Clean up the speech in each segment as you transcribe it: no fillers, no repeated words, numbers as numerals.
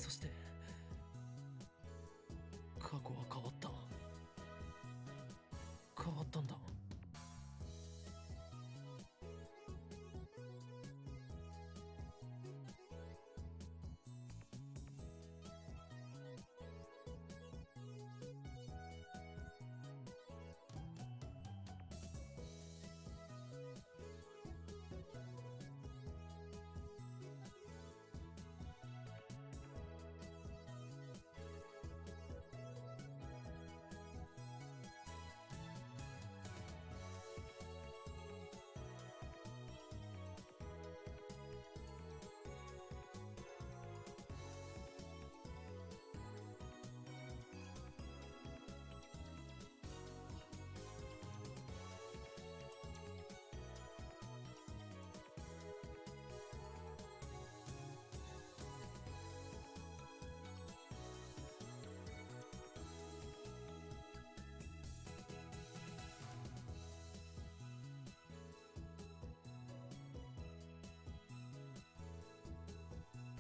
として過去は変わった。変わったんだ。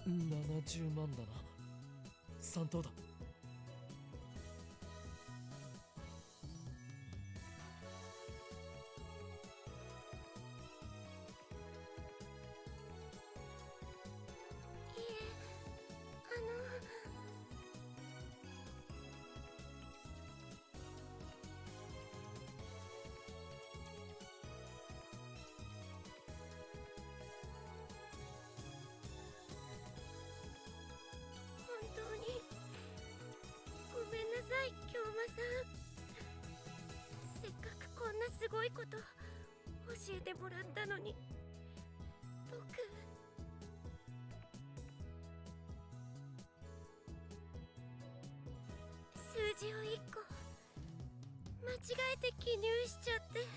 70万だな。3等だ。いえ、本当にごめんなさい、京馬さん。せっかくこんなすごいこと教えてもらったのに、僕数字を1個間違えて記入しちゃって。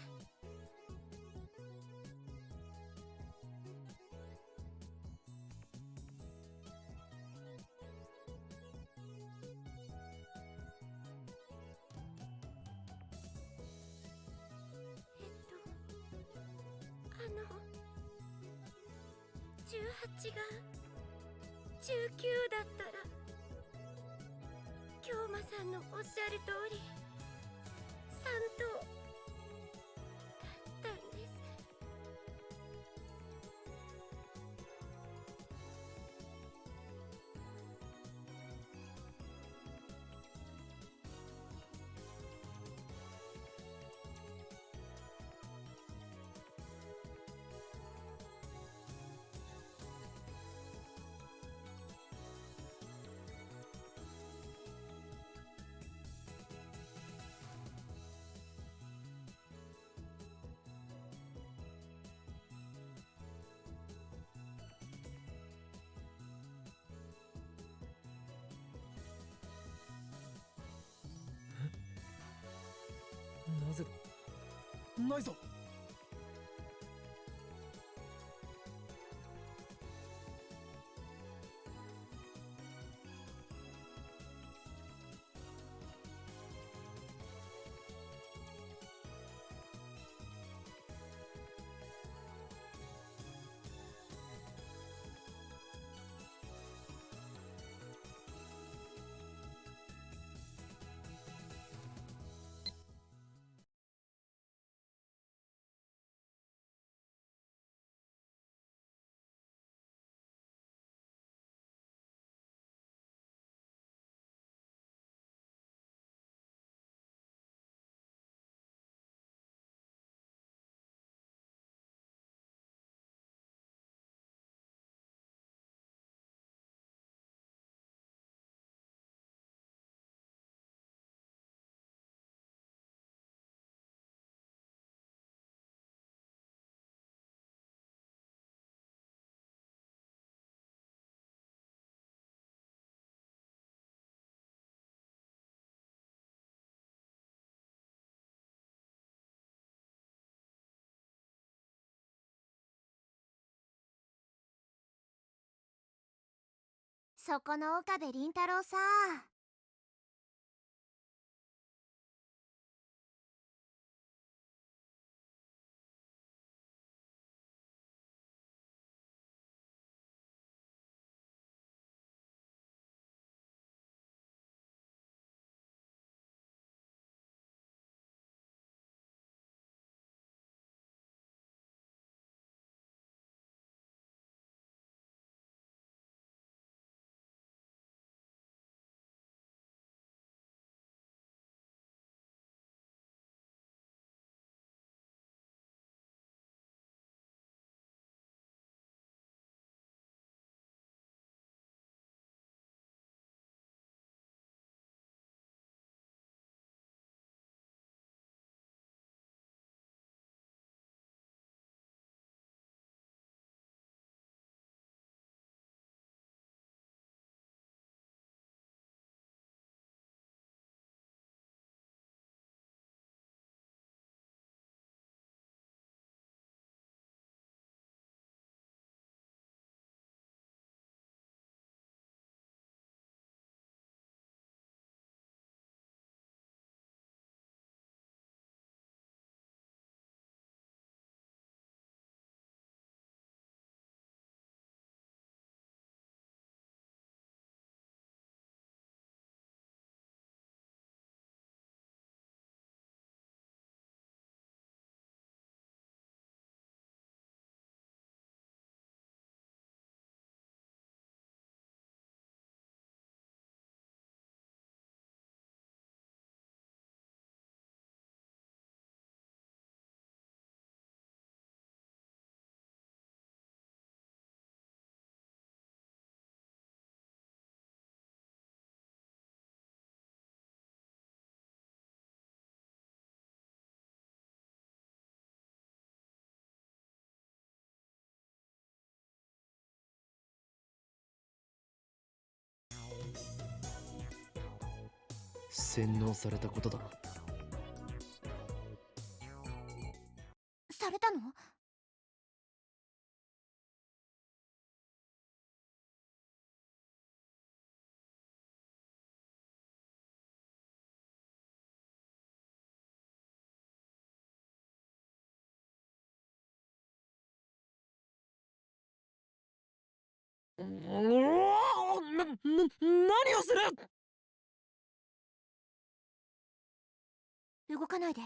18が19だったら、京馬さんのおっしゃる通り3等だったんです。なぜだ。ないぞ。そこの岡部倫太郎さ。洗脳されたことだな。されたの？何をする！動かないで。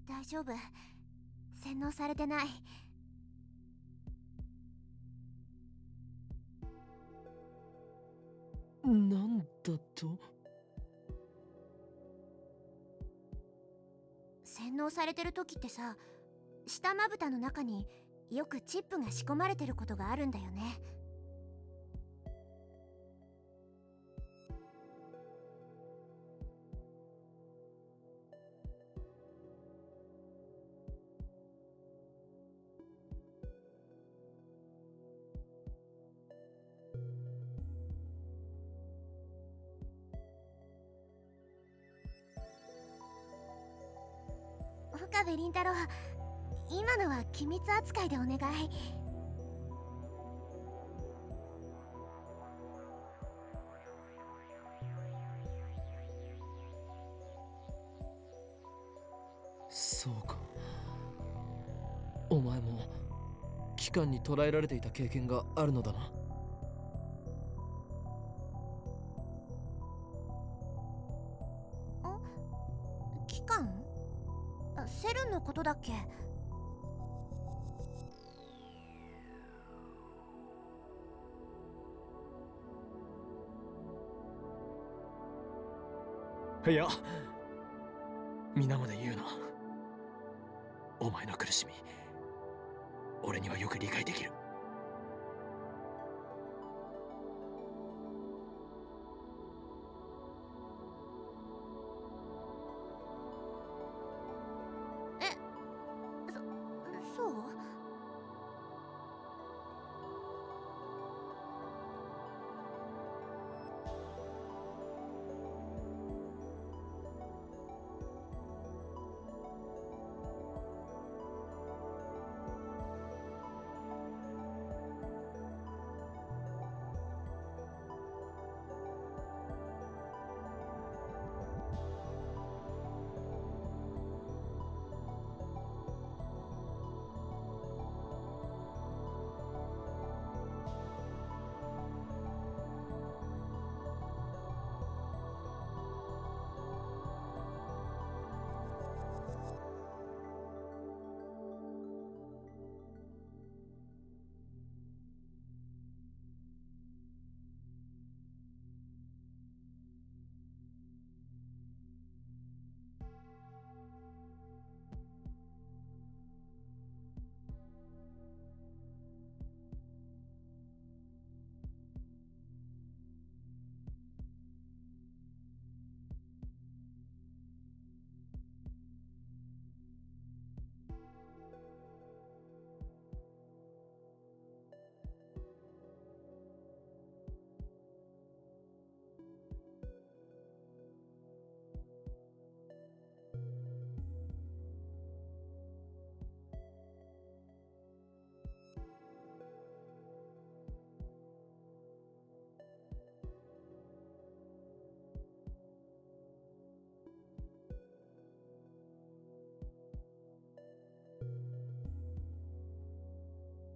大丈夫。洗脳されてない。なんだと？洗脳されてる時ってさ、下まぶたの中によくチップが仕込まれてることがあるんだよね。岡部倫太郎、今のは機密扱いでお願い。そうか。お前も機関に捕らえられていた経験があるのだな。機関？セルンのことだっけ？いや、皆まで言うな。お前の苦しみ、俺にはよく理解できる。そう？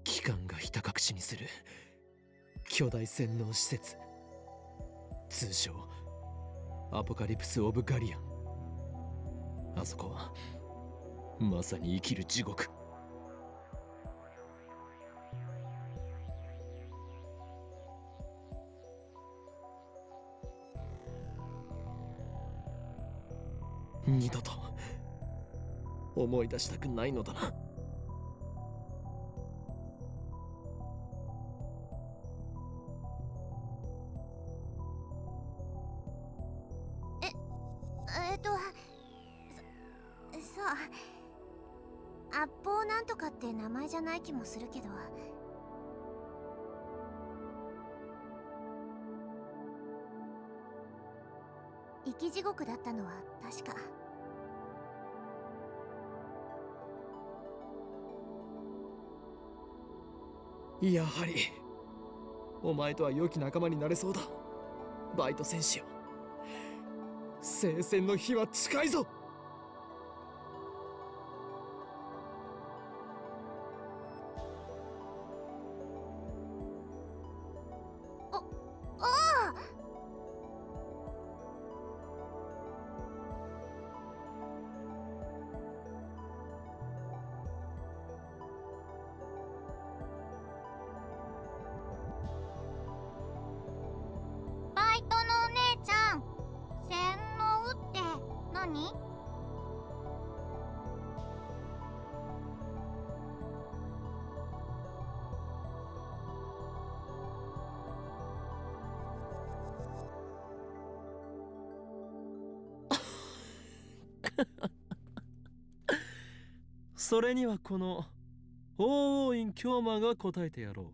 機関がひた隠しにする巨大洗脳施設、通称アポカリプス・オブ・ガリアン。あそこはまさに生きる地獄。二度と思い出したくないのだな。八方なんとかって名前じゃない気もするけど。生き地獄だったのは確か。やはりお前とは良き仲間になれそうだ、バイト戦士よ。聖戦の日は近いぞ。バイトのお姉ちゃん、洗脳って何？それにはこの法王院京馬が答えてやろう。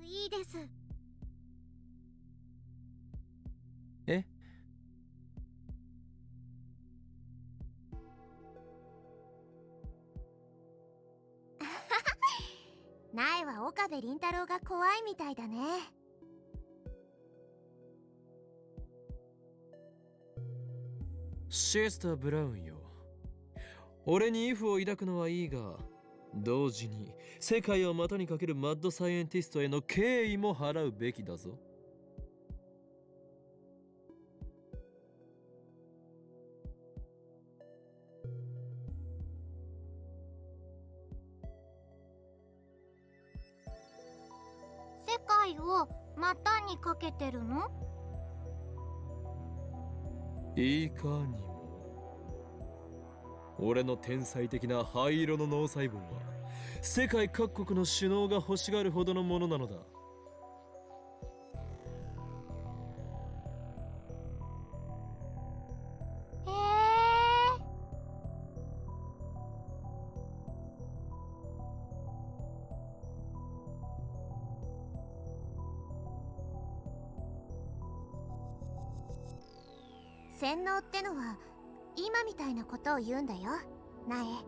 いいです。え？苗は岡部倫太郎が怖いみたいだね。シェスター・ブラウンよ、俺にイフを抱くのはいいが、同時に世界を股にかけるマッドサイエンティストへの敬意も払うべきだぞ。世界を股にかけてるの？いかにも。俺の天才的な灰色の脳細胞は世界各国の首脳が欲しがるほどのものなのだ。へえ。洗脳ってのは今みたいなことを言うんだよ、苗。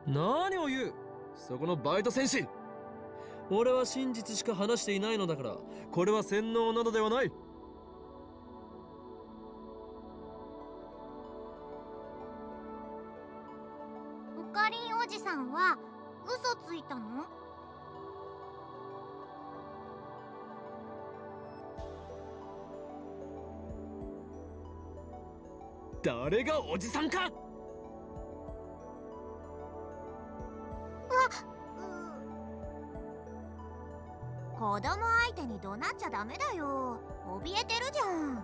何を言う、そこのバイト戦士。俺は真実しか話していないのだから、これは洗脳などではない。オカリンおじさんは嘘ついたの？誰がおじさんか。子供相手に怒鳴っちゃダメだよ。怯えてるじゃん。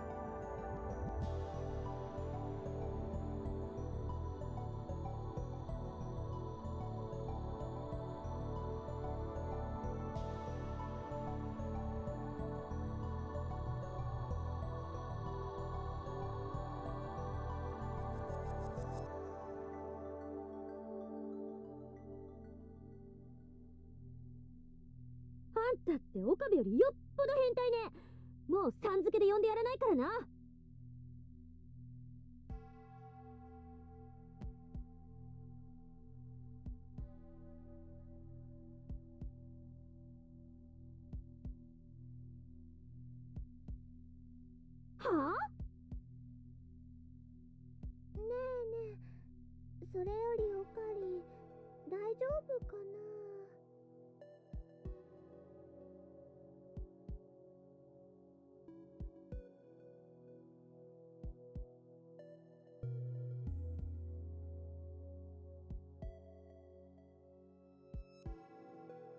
あんたって岡部よりよっぽど変態ね。もうさん付けで呼んでやらないからな。はあ？ねえねえ、それよりおかり大丈夫かな？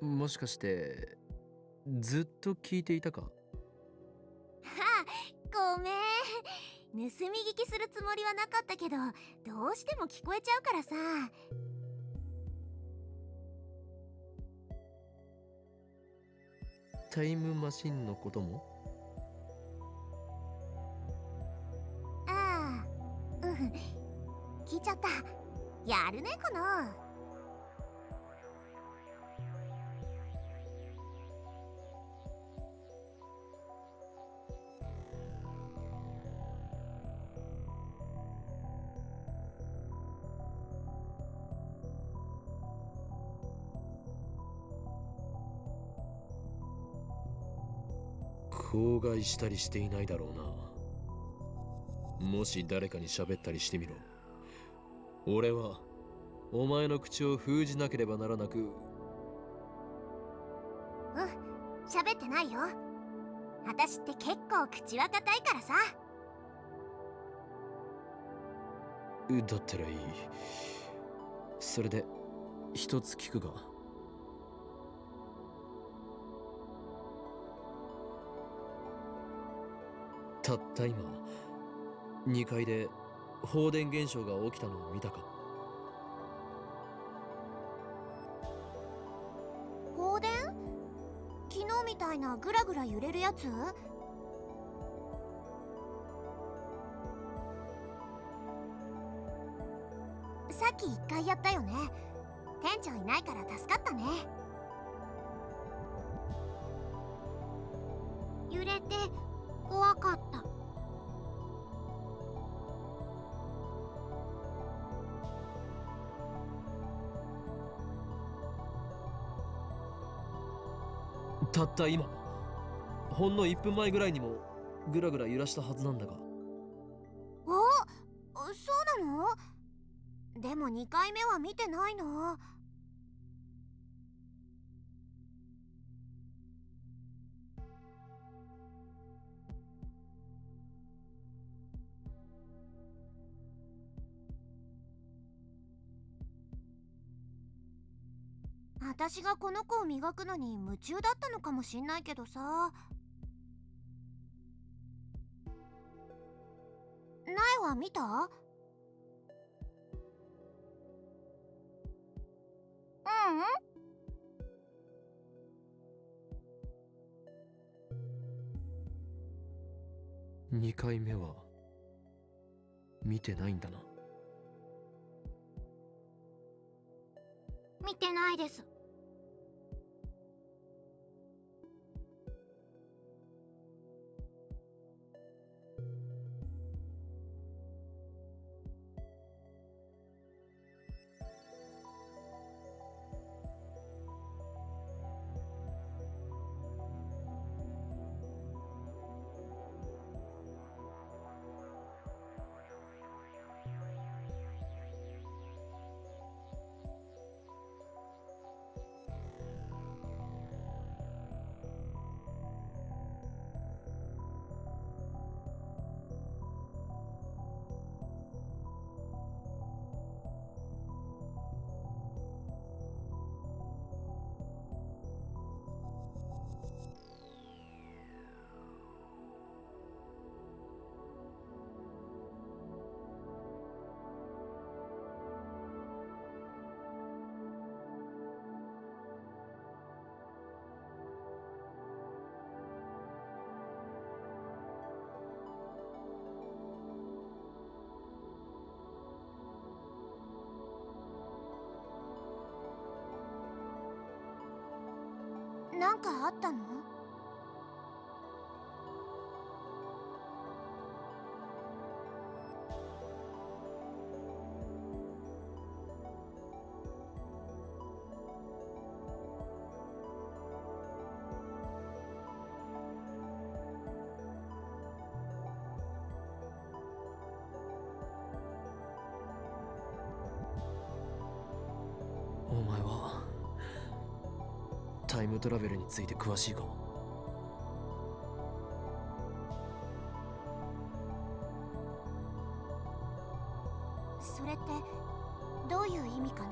もしかしてずっと聞いていたか？ごめん。盗み聞きするつもりはなかったけど、どうしても聞こえちゃうからさ。タイムマシンのことも？ああ、聞いちゃった。やるねかな。口外したりしていないだろうな。もし誰かに喋ったりしてみろ。俺はお前の口を封じなければならなく。喋ってないよ。私って結構口は固いからさ。だったらいい。それで一つ聞くが、たった今2階で放電現象が起きたのを見たか？放電？昨日みたいなグラグラ揺れるやつ？さっき1回やったよね。店長いないから助かったね。揺れて怖かった。たった今、ほんの1分前ぐらいにもグラグラ揺らしたはずなんだが。そうなの？でも2回目は見てないな。私がこの子を磨くのに夢中だったのかもしんないけどさ。苗は見た？2回目は見てないんだな。見てないです。なんかあったの？お前はタイムトラベルについて詳しいか？それってどういう意味かな？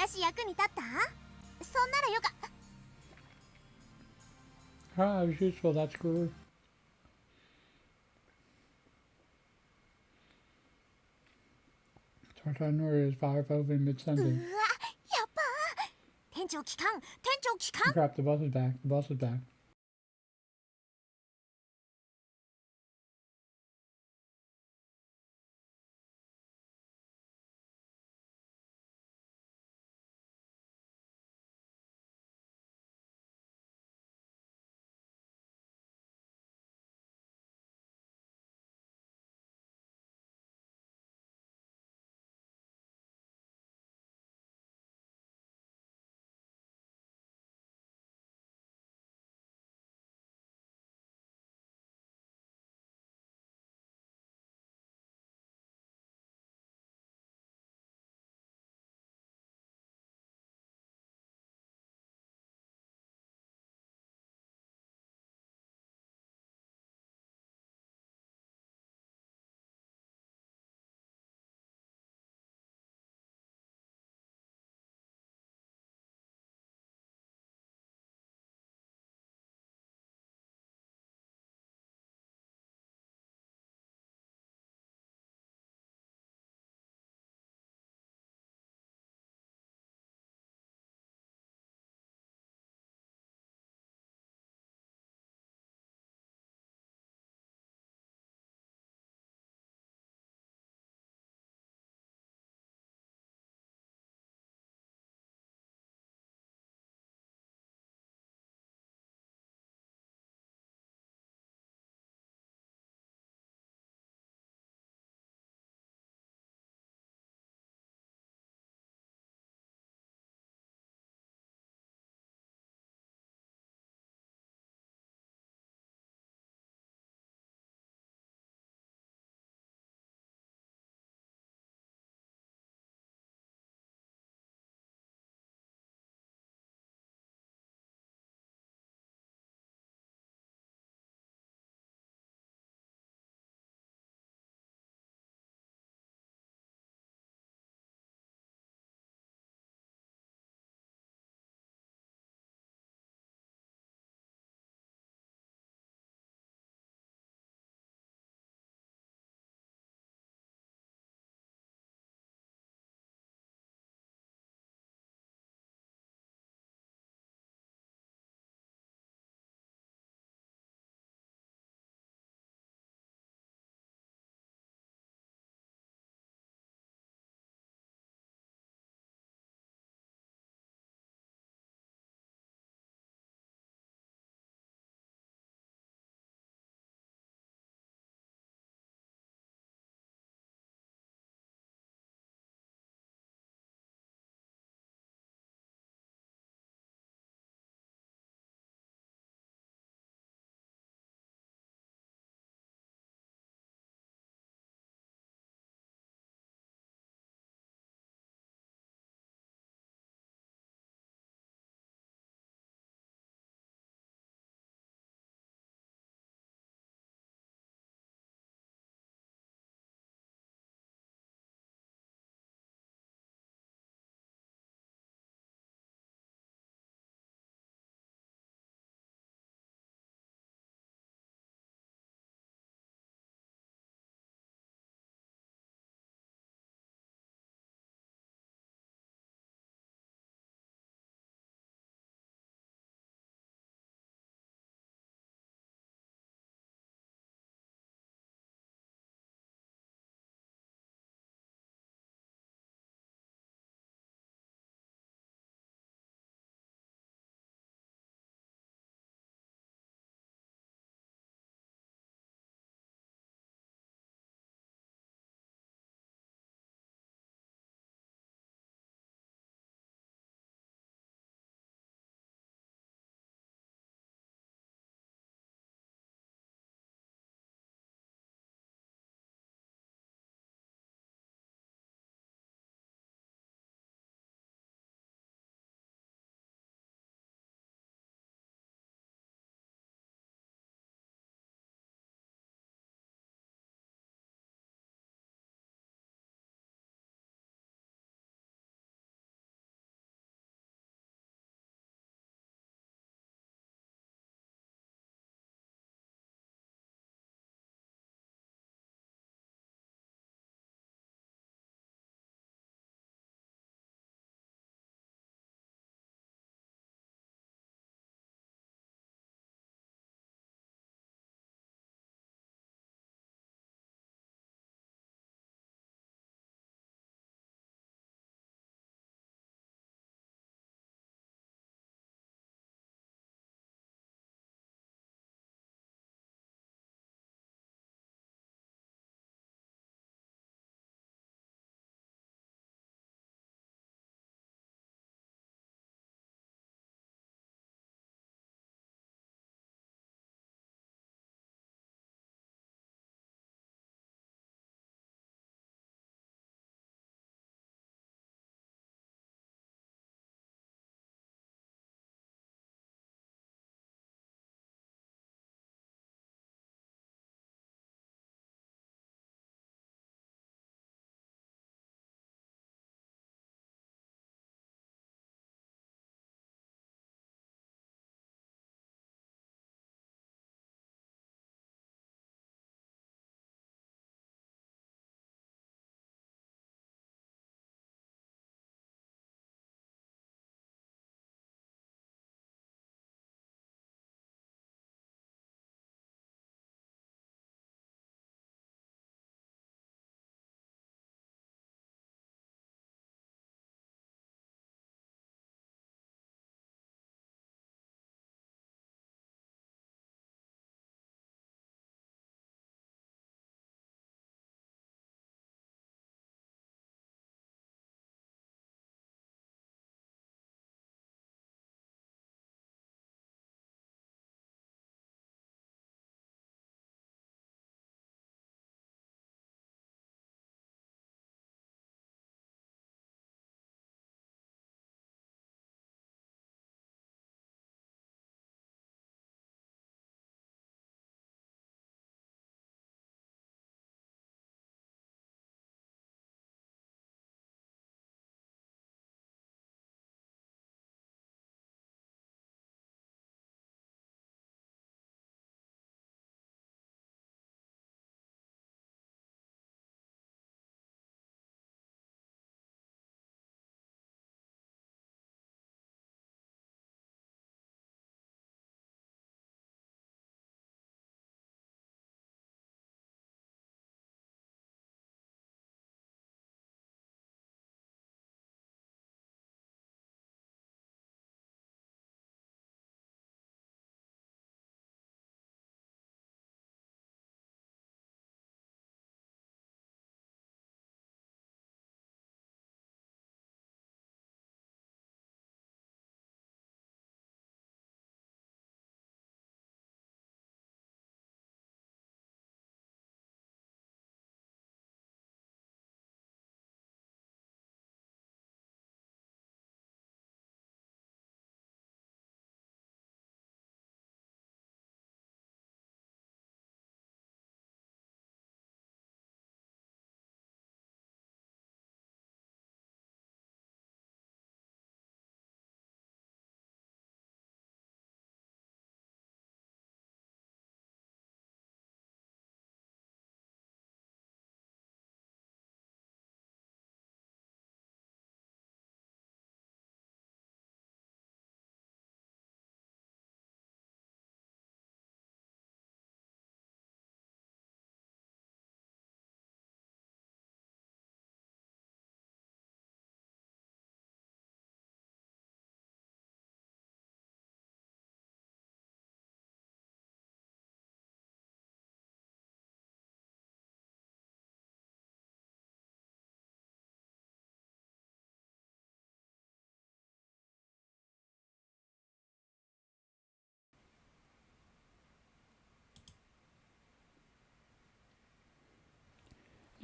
私役に立った？そんならよか。Ah, it was useful, that's good. Tartanuri is five over in うわ、 mid-sending. やっば。店長機関、店長機関。 Crap, the boss is back. The boss is back.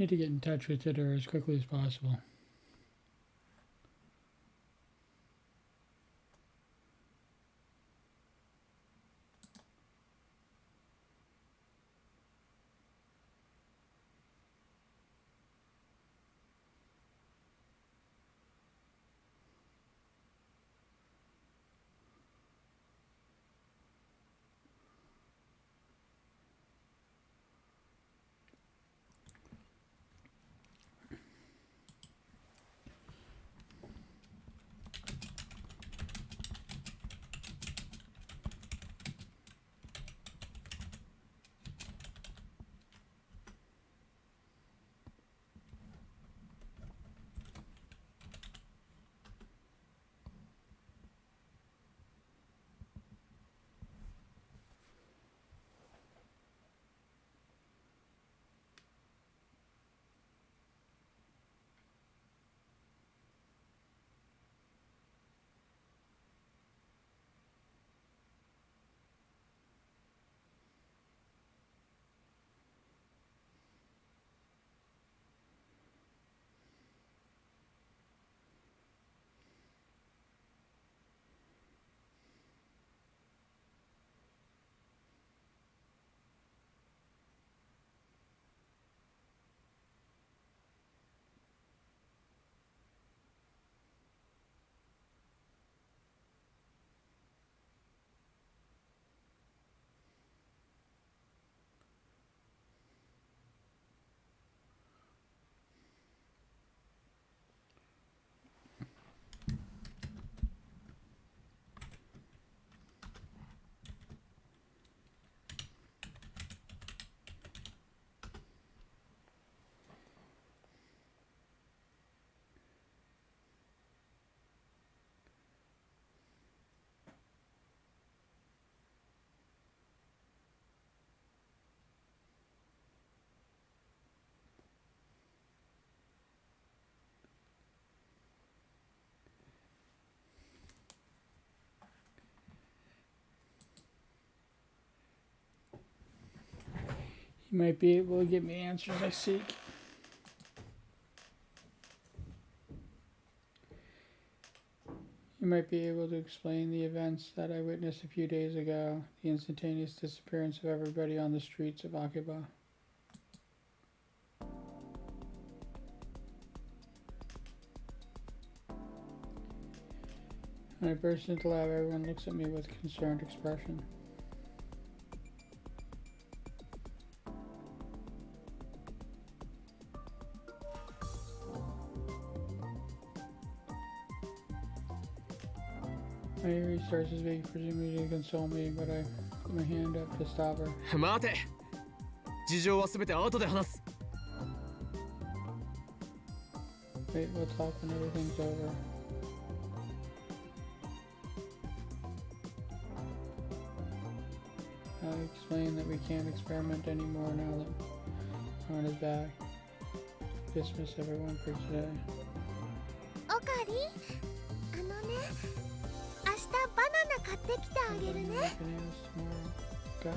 Need to get in touch with Titor as quickly as possible. You might be able to give me answers I seek. You might be able to explain the events that I witnessed a few days ago, the instantaneous disappearance of everybody on the streets of Akiba. When I burst into the lab, everyone looks at me with a concerned expression. My eerie starts to speak, presumably to console me, but I put my hand up to stop her. 待て。事情はすべて後で話す。 Wait, we'll talk when everything's over. I'll explain that we can't experiment anymore now that Ron is back. Dismiss everyone for today. オカリ、あのね、明日バナナ買ってきてあげるね。 Bananas tomorrow. Okay.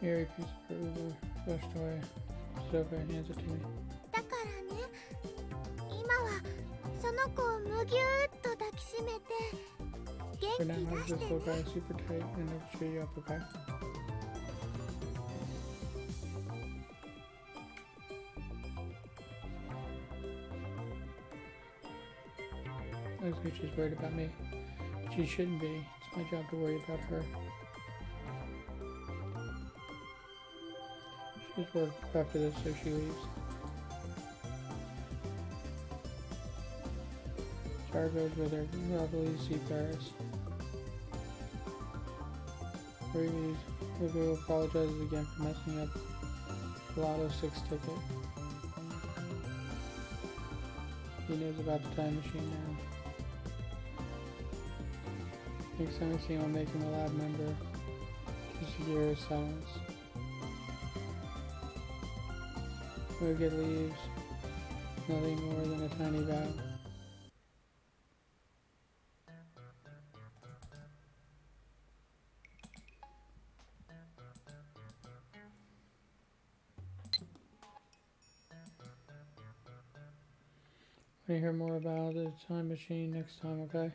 Mary piece of fruit flushed away. Sophia hands it to me. だからね、今はその子をむぎゅーっと抱きしめて For 元 now, 気 have 出 this して little ね。 guy super tight and it'll cheer you up, okay? Looks like she's worried about me. She shouldn't be. It's my job to worry about her. She's worked after this, so she leaves. Char goes with her lovely seafarers. Before he leaves, Lugo apologizes again for messing up the Lotto 6 ticket. He knows about the time machine now. Next time I see him, I'll make him a lab member to secure his silence. Lugo leaves. nothing more than a tiny bow. Want to hear more about the time machine next time, okay?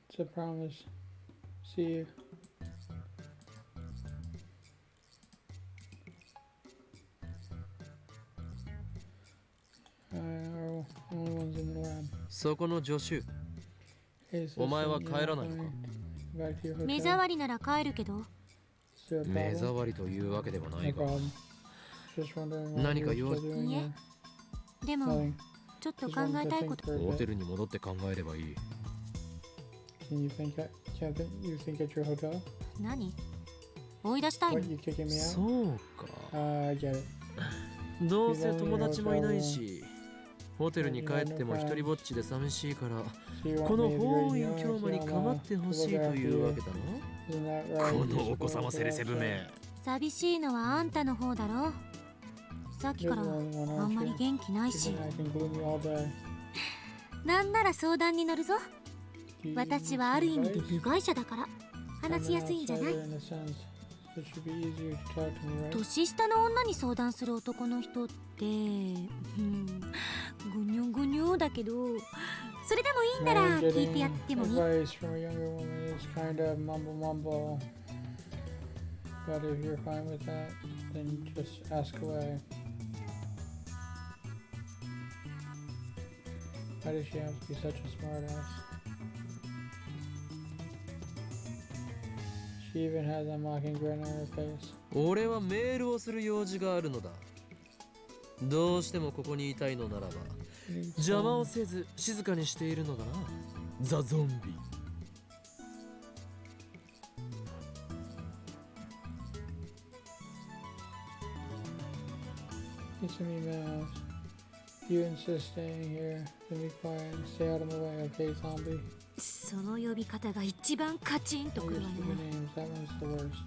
It's a promise. See you. Our only ones in the lab. そこの助手 Hey, お前は assistant, 帰 you're ら not ないのか going back to your 目 hotel? 障りなら帰るけど。 Is there a 目 problem? 障りというわけではな No いが problem. Just wondering what 何か you're 用 still doing いえ here. でも Nothing. ちょっと Just 考 wanted え to たいこ think と。 for a ホテ bit. ルに戻って考えればいい Can you think at your hotel? 何？追い出したい What, の？ you kicking me out? そうか I get it. どうせ友達もいないしホテルに帰っても一人ぼっちで寂しいから So you こ want の me to 法 grade 院 you 教 on 魔に構ってほしいというわけだな Isn't that right? こ You're のお子 supposed 様 to セレセブ watch め寂しいのはあんたの方だろ。さっき You're から the only one, あ aren't んまり you? 元気ない You've し。 been acting gloomy all day. なんなら相談に乗るぞ。 Do you 私 need はある some 意味で advice? 部外者だから I'm 話し an やすいんじゃない？ outsider in a sense, so it should be easier to talk to me, right? 年下の女に相談する男の人ってぐにょぐにょだけど、それでもいいんなら Man, 聞いてや getting ってもいい？ advice from a younger woman is kind of mumble. But if you're fine with that, then just ask away. Why does she have to be such a smartass? She even has a mocking grin on her face. 俺はメールをする用事があるのだどうしてもここにいたいのならば邪魔をせず静かにしているのだなザ・ゾンビ Get some emails. You insist staying here. Then be quiet and stay out of my way, okay, zombie? その呼び方が一番カチンと All く your るわね。 stupid names, that one's the worst.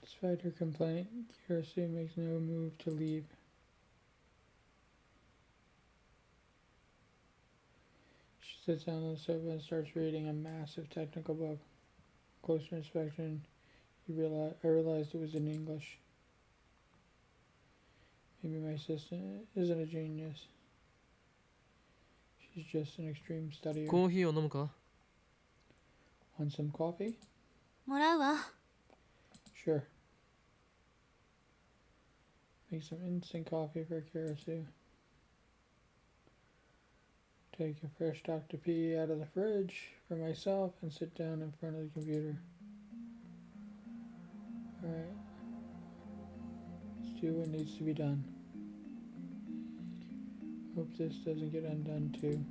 Despite her complaint, Kirasu makes no move to leave. She sits down on the sofa and starts reading a massive technical book. Closer inspection, I realized it was in English. Maybe my assistant isn't a genius. She's just an extreme studier. コーヒーを飲むか Want some coffee? もらうわ。 Sure. Make some instant coffee for Kirasu. Take a fresh Dr. P out of the fridge for myself and sit down in front of the computer. Alright. Let's do what needs to be done. Hope this doesn't get undone too.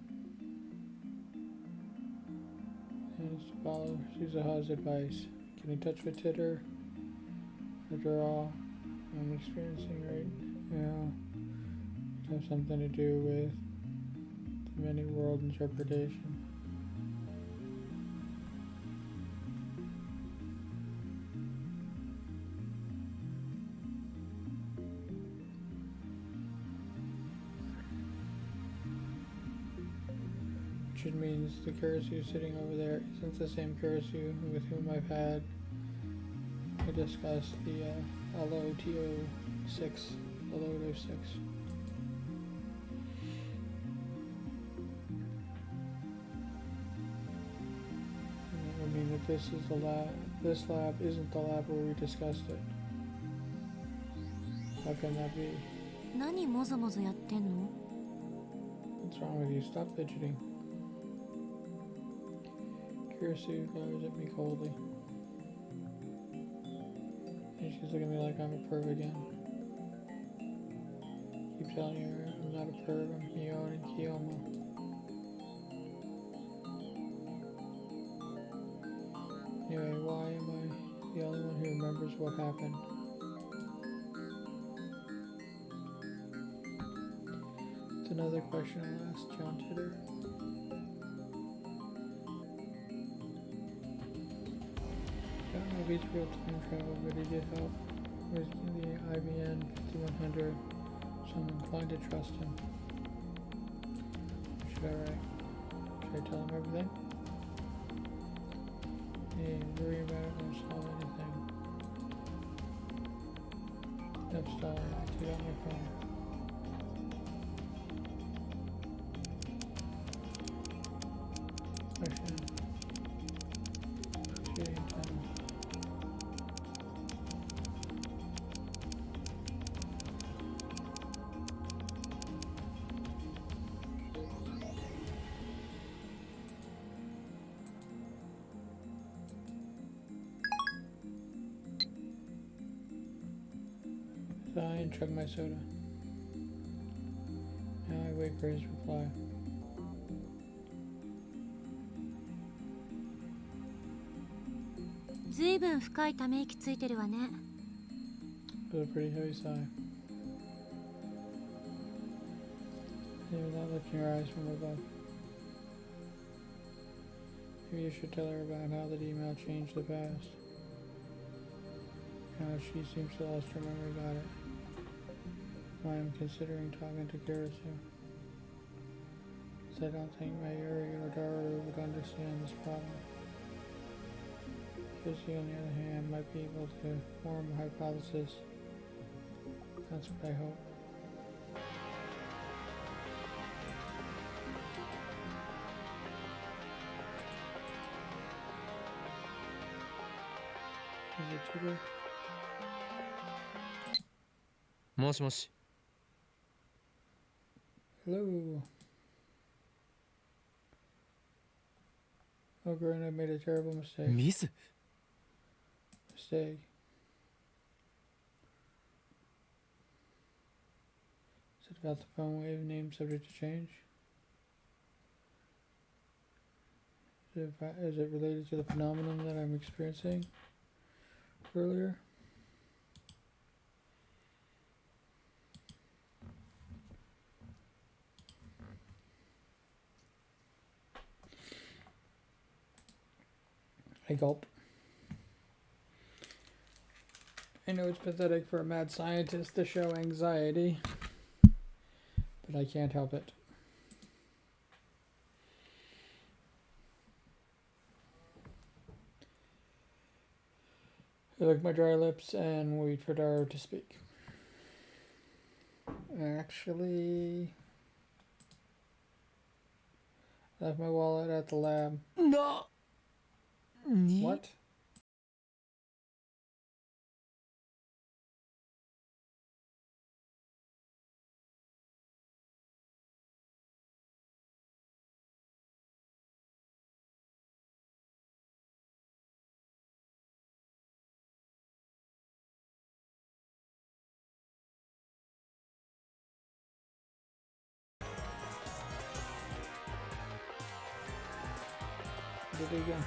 And to follow Suzuha's advice. Get in touch with Titter. After all, I'm experiencing right now have something to do with the many world interpretation. Which means the Karasu sitting over there isn't the same Karasu with whom I discussed the LOTO6. And that would mean that this lab isn't the lab where we discussed it. How can that be? 何もぞもぞやってんの？ What's wrong with you? Stop fidgeting. Kirasu glares at me coldly. And she's looking at me like I'm a perv again. Keep telling her I'm not a perv, I'm Hyon and Kiyomo. Anyway, why am I the only one who remembers what happened? It's another question I'll ask John Titter. I don't know if he's real time travel, but he did help with the IBN 5100, so I'm inclined to trust him. Should I write? Should I tell him everything? Hey, worry about it, won't solve anything. Stop stalling, I took out my phone. Question. Shooting time. Sigh and chug my soda. Now I wait for his reply. It With a pretty heavy sigh. And without lifting her eyes from above. Maybe you should tell her about how that email changed the past. How she seems to lost her memory about it. Why I'm considering talking to Karasu. I don't think my Yuri or Daru would understand this problem. Karasu, on the other hand, might be able to form a hypothesis. That's what I hope. Is it Titter? もしもし。 Hello. Oh, Grin, I made a terrible mistake. ミス？ Mistake. Is it about the phone wave name subject to change? Is it related to the phenomenon that I'm experiencing earlier? I gulp. I know it's pathetic for a mad scientist to show anxiety, but I can't help it. I lick my dry lips and wait for Daru to speak. Actually, I left my wallet at the lab. No. What? Did it again.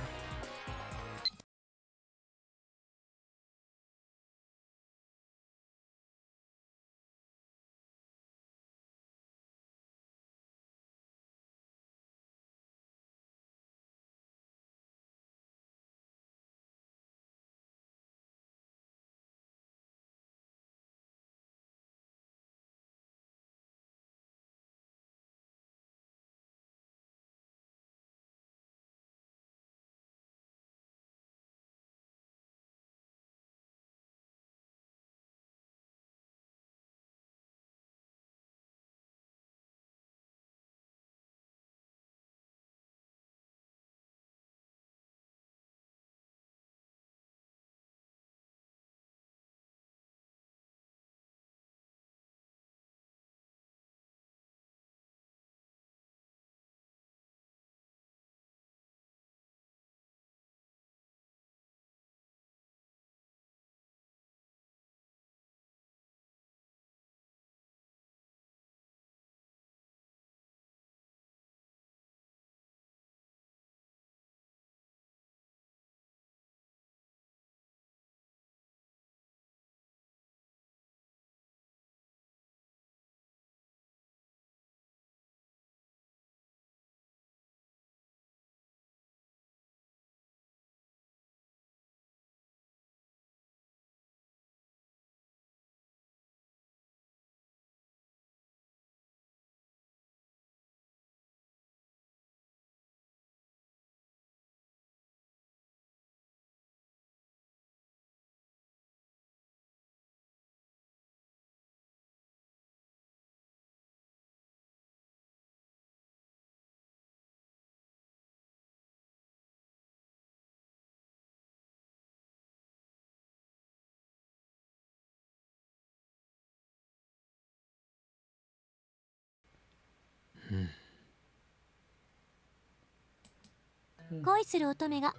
恋する乙女が好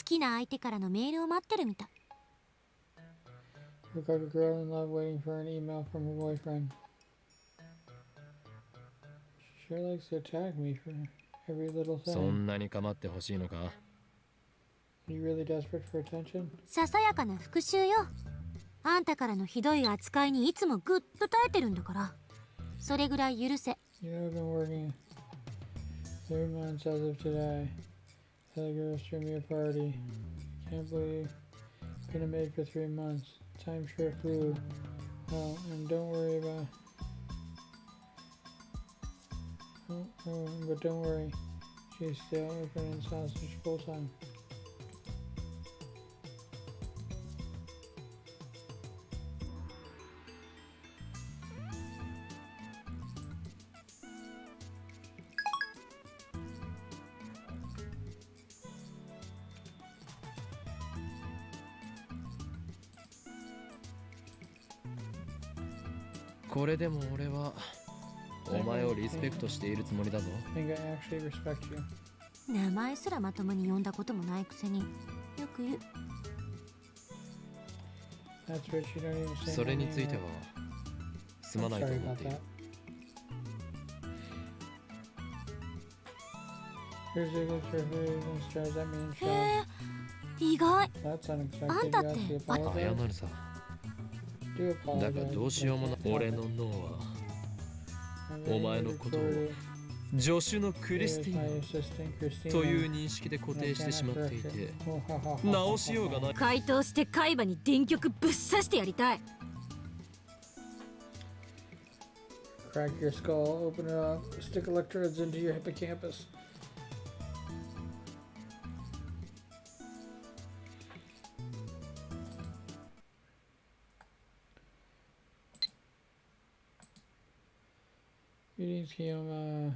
きな相手からのメールを待ってるみたい。 Look like a girl in love waiting for an email from her boyfriend. She sure likes to attack me for every little そ thing. んなに構ってほしいのか？ Are you really desperate for attention? ささやかな復讐よ。あんたからのひどい扱いにいつもぐっと耐えてるんだから、それぐらい許せ。 You know, I've been working 3 months as of today. The girls threw me a party. Can't believe been a maid for 3 months. Time sure flew. Oh, and don't worry about. But don't worry. She's still open in sausage full time. これでも俺はお前をリスペクトしているつもりだぞ。 I think I actually respect you. 名前すらまともに呼んだこともないくせによく言う。 That's what you don't even say. それについてはすまないと Sorry 思っ about ている。 that. Here's a good for who stars at me in へ show. え、意外。 That's unexpected. You あんたって actually 謝 apologize? るさ。 Do だが apologize. どうしようもない。俺の脳は I'm お前のことを recording. 助手のクリス Here's ティ my ー assistant, ン Christina. という認識で固定してしまっていて直しようがない。回答して海馬に電極ぶっ刺してやりたい。 Crack your skull, open it up, stick electrodes into your hippocampus. Greetings, Kiyoma. You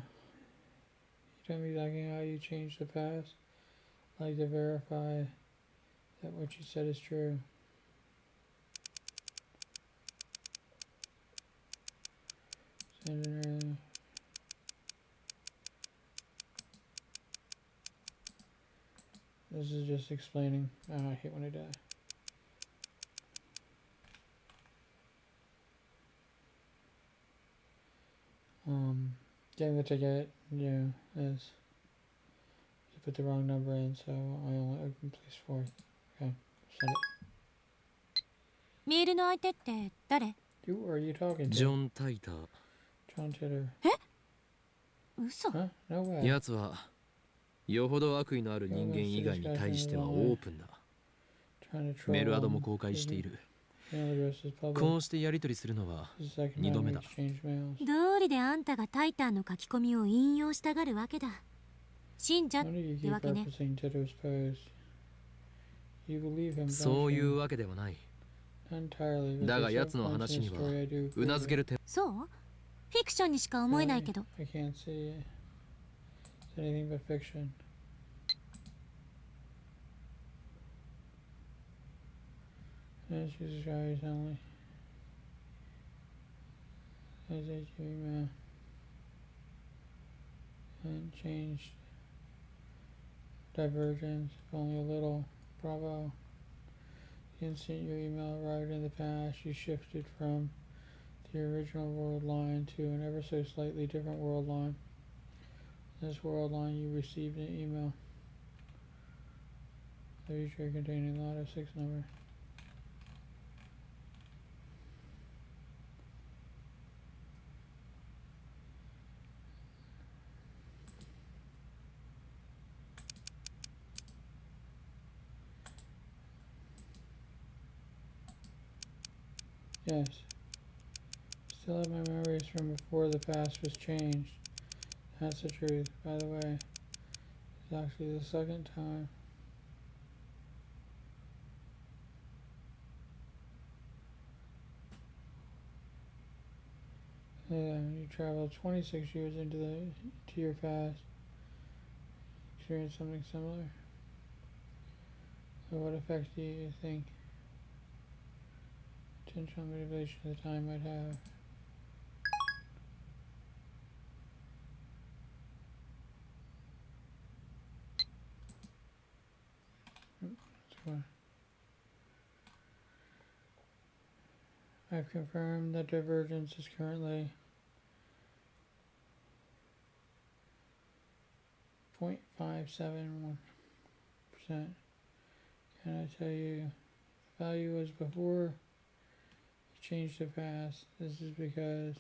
tell me exactly how you changed the past. I'd like to verify that what you said is true. Send an early. This is just explaining. Oh, I hate when I die. Getting the ticket, yeah, is you put the wrong number in, so I only open place 4. Okay, send it. メールの相手って誰？ Who are you talking ジ to? ョン・タイター。 John Titter. 嘘。 Huh? No way. 奴はよほど悪意のある人間以外に対してはオープンだ。 Trying to troll メールアドも him. 公開している。 Email address is public. こうしてやり取りするのは This is the second 2度 time 目 we だ。 exchanged mails. 道理であんたがタイタンの書き込みを引用したがるわけだ。信者っ Why do you て keep わけね。 referencing Titter's post? You believe him, そう don't いう you? わけではない。 Not entirely, but だが there's 奴 some の points 話 in に the は story I do うなずけ agree る点。そう？フィクションにしか思えないけど。 I can't see it. It's anything but fiction. And she's shy recently. As a email. And changed. Divergence, if only a little. Bravo. The instant your email arrived in the past, you shifted from the original world line to an ever so slightly different world line. In this world line, you received an email. The future containing a lot of 6 number. Yes. Still have my memories from before the past was changed. That's the truth, by the way. It's actually the second time. You traveled 26 years to your past. Experienced something similar. So what effect do you think intentional manipulation of the time might have? one. I've confirmed that divergence is currently 0.571%. Can I tell you the value was before you changed the past? This is because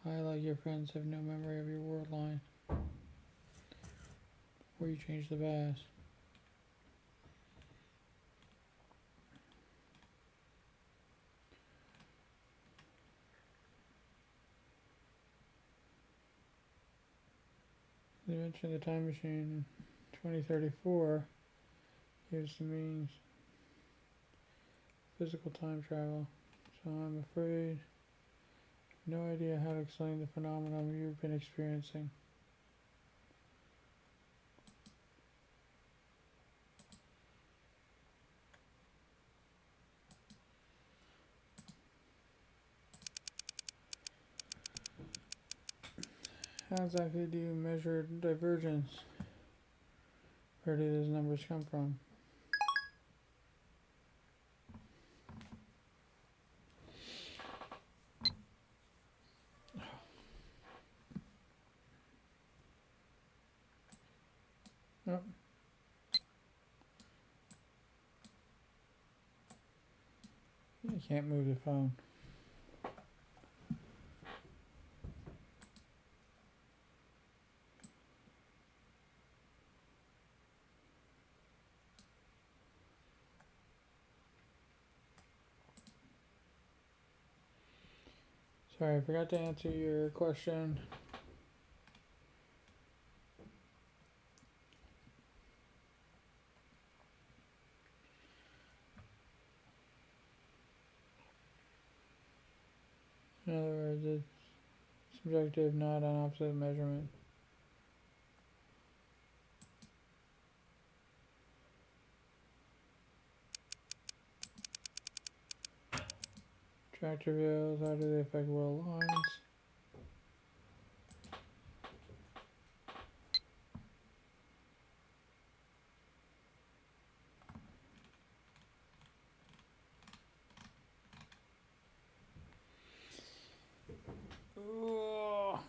I, like your friends, have no memory of your world line before you changed the past. The invention of the time machine in 2034 gives the means physical time travel. So I'm afraid no idea how to explain the phenomenon you've been experiencing. How exactly do you measure divergence? Where do those numbers come from? Oh. I can't move the phone. Sorry, I forgot to answer your question. In other words, it's subjective, not an opposite measurement. Tractor wheels, how do they affect world lines? Oh.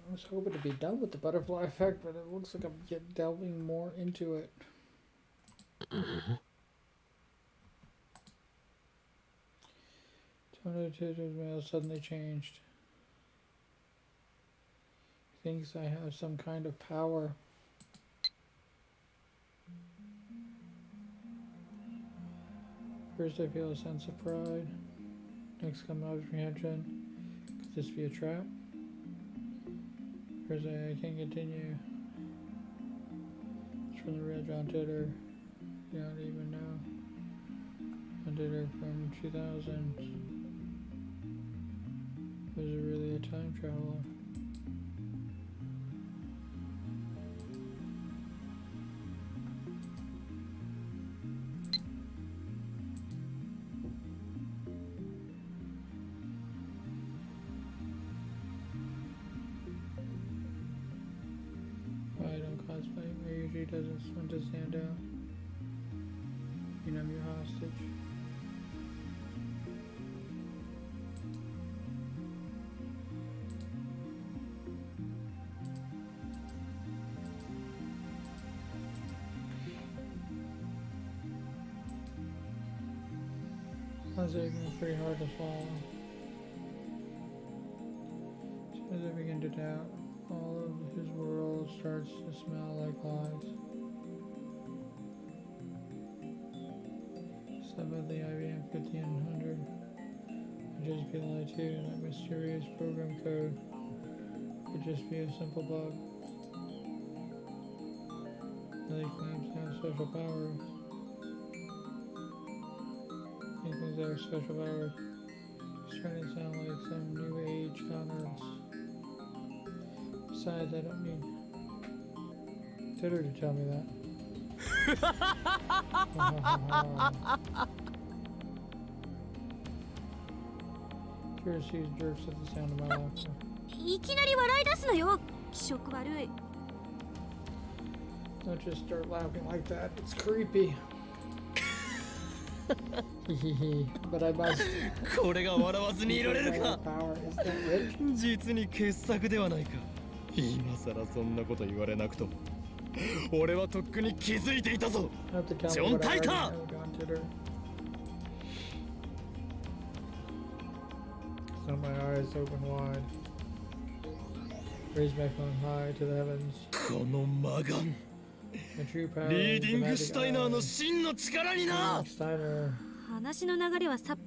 I was hoping to be done with the butterfly effect, but it looks like I'm delving more into it. Tone of Tito's mail suddenly changed. He thinks I have some kind of power. First I feel a sense of pride. Next comes apprehension. Could this be a trap? First I can't continue. It's from the real John Titor. You don't even know. John Titor from 2000. Was it really a time traveler? Why I don't cosplay? My usually doesn't want to stand out. You know I'm your hostage. That's pretty hard to follow. As soon as I begin to doubt, all of his world starts to smell like lies. Stuff about the IBM 1500 would just be a lie too, and that mysterious program code could just be a simple bug. Millie claims to have special powers. He thinks they are special powers. It's trying to sound like some new age counterance. Besides, I don't need Titter to tell me that. Curious jerks at the sound of my laughter. いきなり笑い出すのよ。気色悪い。 Don't just start laughing like that. It's creepy. But I must. これが笑わずにいられる Power, か。 power. Is that rich? 実に傑作ではないか。今さらそんなこと言われなくとも俺はとっくに気づいていたぞ。 I have to tell John me what I already Titor! know, John Titor. So my eyes open wide. Raise my phone high to the heavens. この魔眼 The true power リー is デ the ィング magic シュタイナー eye. の真の力にな。 Steiner 話の流れはさっ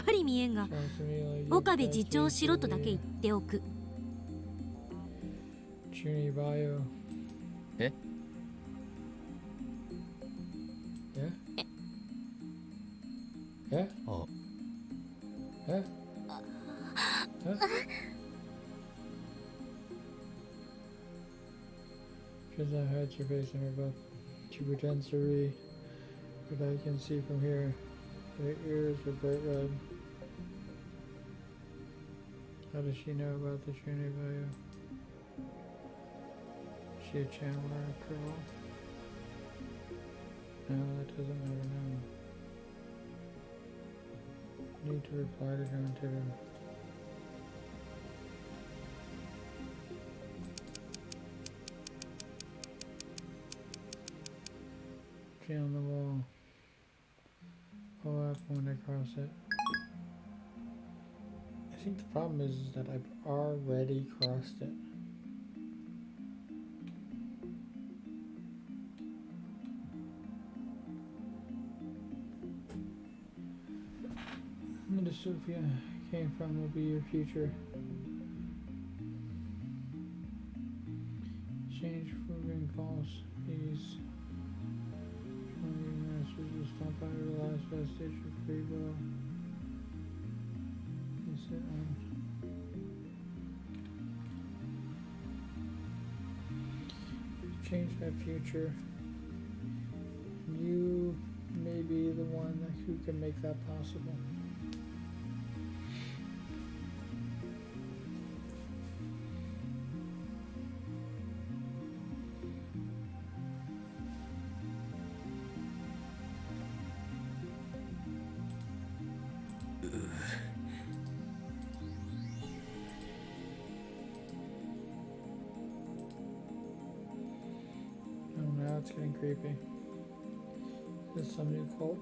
ぱり見えんが、 sounds to me like 岡部次長しろとだけ言っておく。 Chuni Bio. え Yeah? Yeah? あ Yeah? Huh? Shazam hides her face in her book. She pretends to read, but I can see from here her ears are bright red. How does she know about the Trinity Bio? Is she a channeler after all? No, that doesn't matter now. I need to reply to John Titor. Key on the wall. Pull up when I cross it. I think the problem is that I've already crossed it. The Sophia came from will be your future. Change for being false. These masters will stomp out the last vestige of free will. He said, change that future. You may be the one who can make that possible. Oh, now it's getting creepy. Is this some new cult?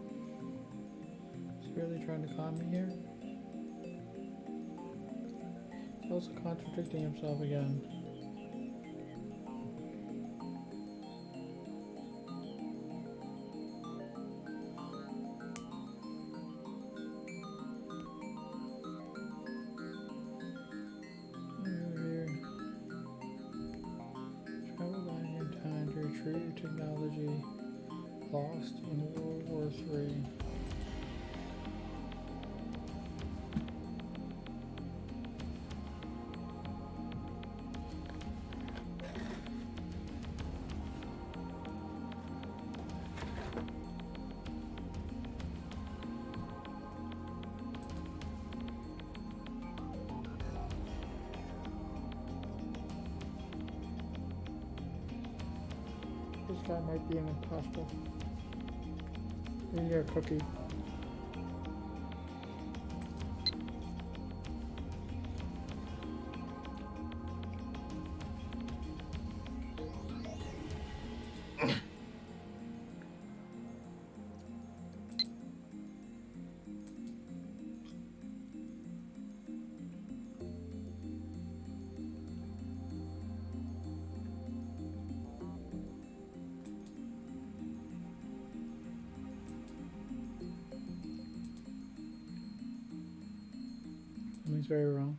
Is he really trying to con me here? He's also contradicting himself again. Here. Travel back in time to retrieve technology lost in World War III. This guy might be an imposter. We need a cookie. Something's very wrong.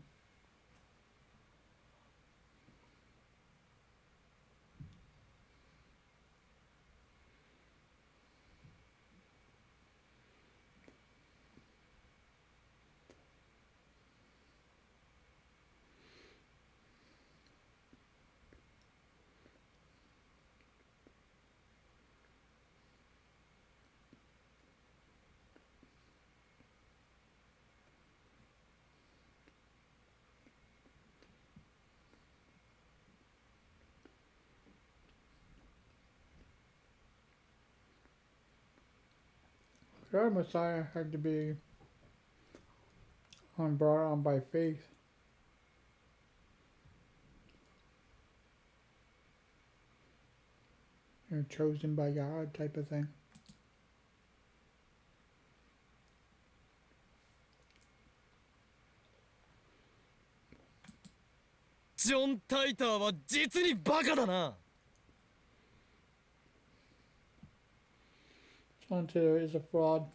God, Messiah had to be brought on by faith. Chosen by God type of thing. ジョン・タイターは実にバカだな。John Taylor is a fraud.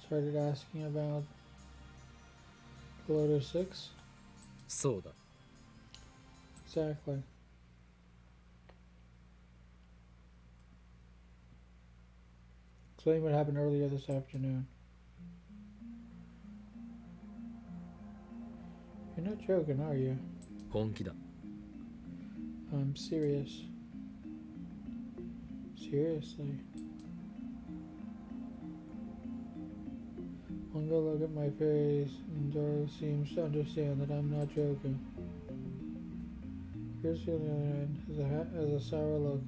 started asking about Lotus 6. そうだ。 Exactly. Explain what happened earlier this afternoon. You're not joking, are you? 本気だ。 I'm serious. Seriously. One good look at my face, and Dory seems to understand that I'm not joking. Here's the other end, has a sour look,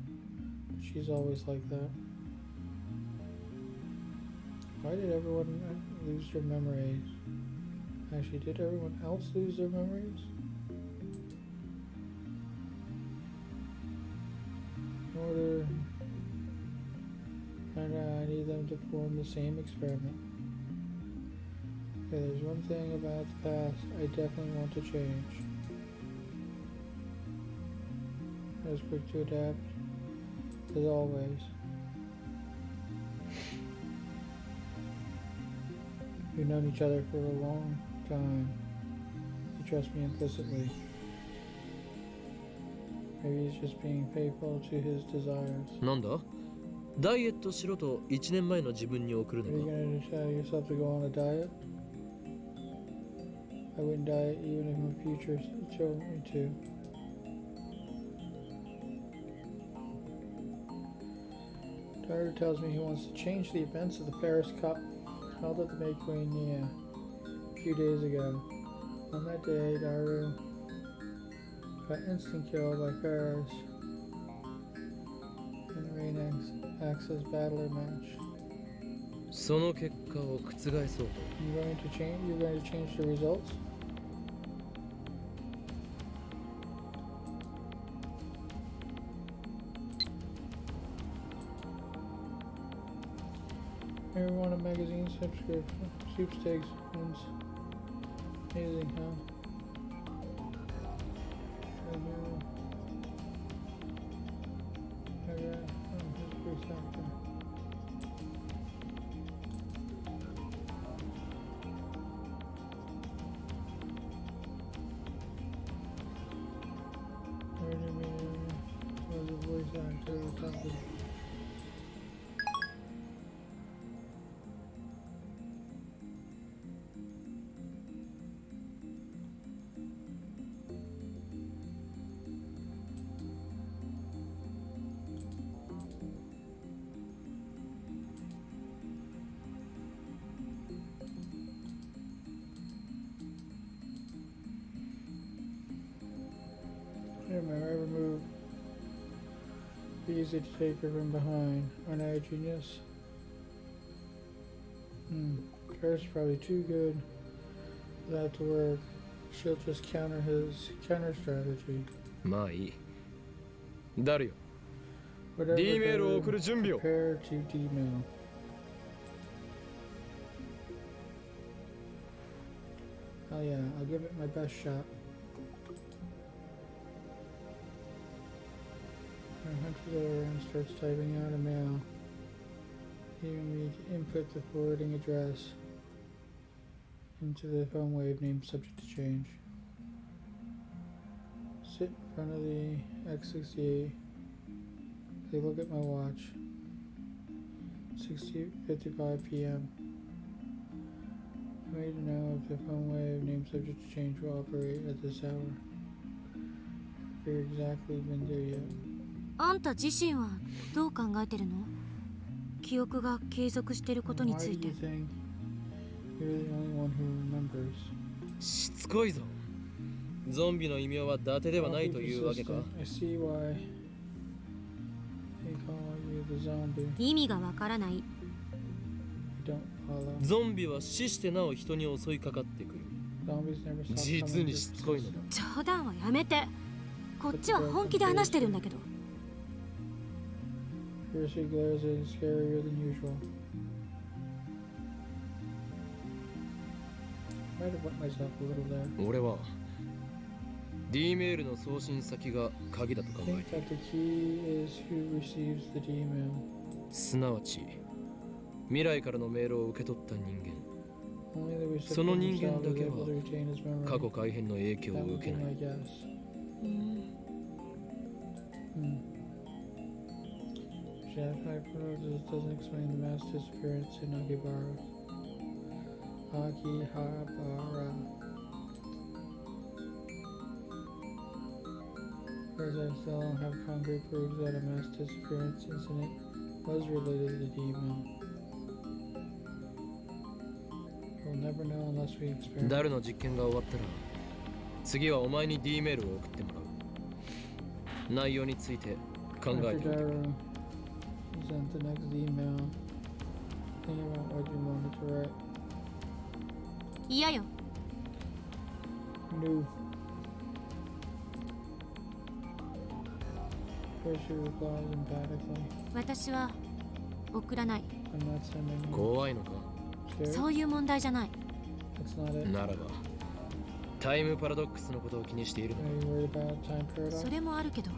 but she's always like that. Why did everyone lose their memories? Actually, did everyone else lose their memories? In order to find out, I need them to perform the same experiment. Okay, there's one thing about the past I definitely want to change. I was quick to adapt, as always. We've known each other for a long time. You trust me implicitly. Maybe he's just being faithful to his desires. なんだ？ダイエットしろと1年前の自分に送る Are you のか？ gonna tell yourself to go on a diet? I wouldn't diet even if my future told me to. Daru tells me he wants to change the events of the Paris Cup held at the Maquania a few days ago. On that day, Daru got instant killed by Ferris in the Rain Access Battler match. その結果を覆そうと。 You're going to change the results? Maybe want a magazine subscription. Sweepstakes wins. Amazing, huh? Okay. Oh, here's something. Wait a minute. There's a voice actor or something. My every move be easy to take her from behind. Aren't I a genius? Paris is probably too good for that to work. She'll just counter his counter strategy. まあいい。ダルよ。 Whatever. D メールを送る準備を。 Prepare to D-mail. Oh yeah, I'll give it my best shot. Hunches over and starts typing out a mail. Leaving me to input the forwarding address into the phone wave name subject to change. Sit in front of the X68. They look at my watch. 6:55 p.m. I need to know if the phone wave name subject to change will operate at this hour. We're exactly been there yet. あんた自身はどう考えてるの？記憶が継続していることについて。 Why do you think you're the only one who remembers? しつこいぞ。ゾンビの異名は伊達ではないというわけか。 I see why they call you the zombie. 意味がわからない。 I don't follow. ゾンビは死してなお人に襲いかかってくる。 Zombies never stop 実 coming にしつこいのだ。冗談はやめて。こっちは本気で話してるんだけど。 Piercy glares at it scarier than usual. Might have wet myself a little there. 俺は D メールの送信先が鍵だと考 I え think ている。 that the key is who receives the D-mail. すなわち未来からのメールを受け取った人間、 Only the recipient その人間 himself だ is け able は to retain his memory. 過去改変の影響 That を would 受け be ない。 my guess. うん Jack doesn't explain the mass disappearance in Akihabara. Akihabara. Whereas I still don't have concrete proof that a mass disappearance incident was related to the email. We'll never know unless we experiment. ダルの実験が終わったら、次はお前に D メールを送ってもらう。内容について考え After ておけ。 Daru sent the next email, thinking about what you wanted to write. 嫌よ。 No. First she replies emphatically. 私は送らない。 I'm not sending you. 怖いのか。 Scared? そういう問題じゃない。 That's not it. ならば、タイムパラドックスのことを気にしているの Are you worried about time paradox? それもあるけど、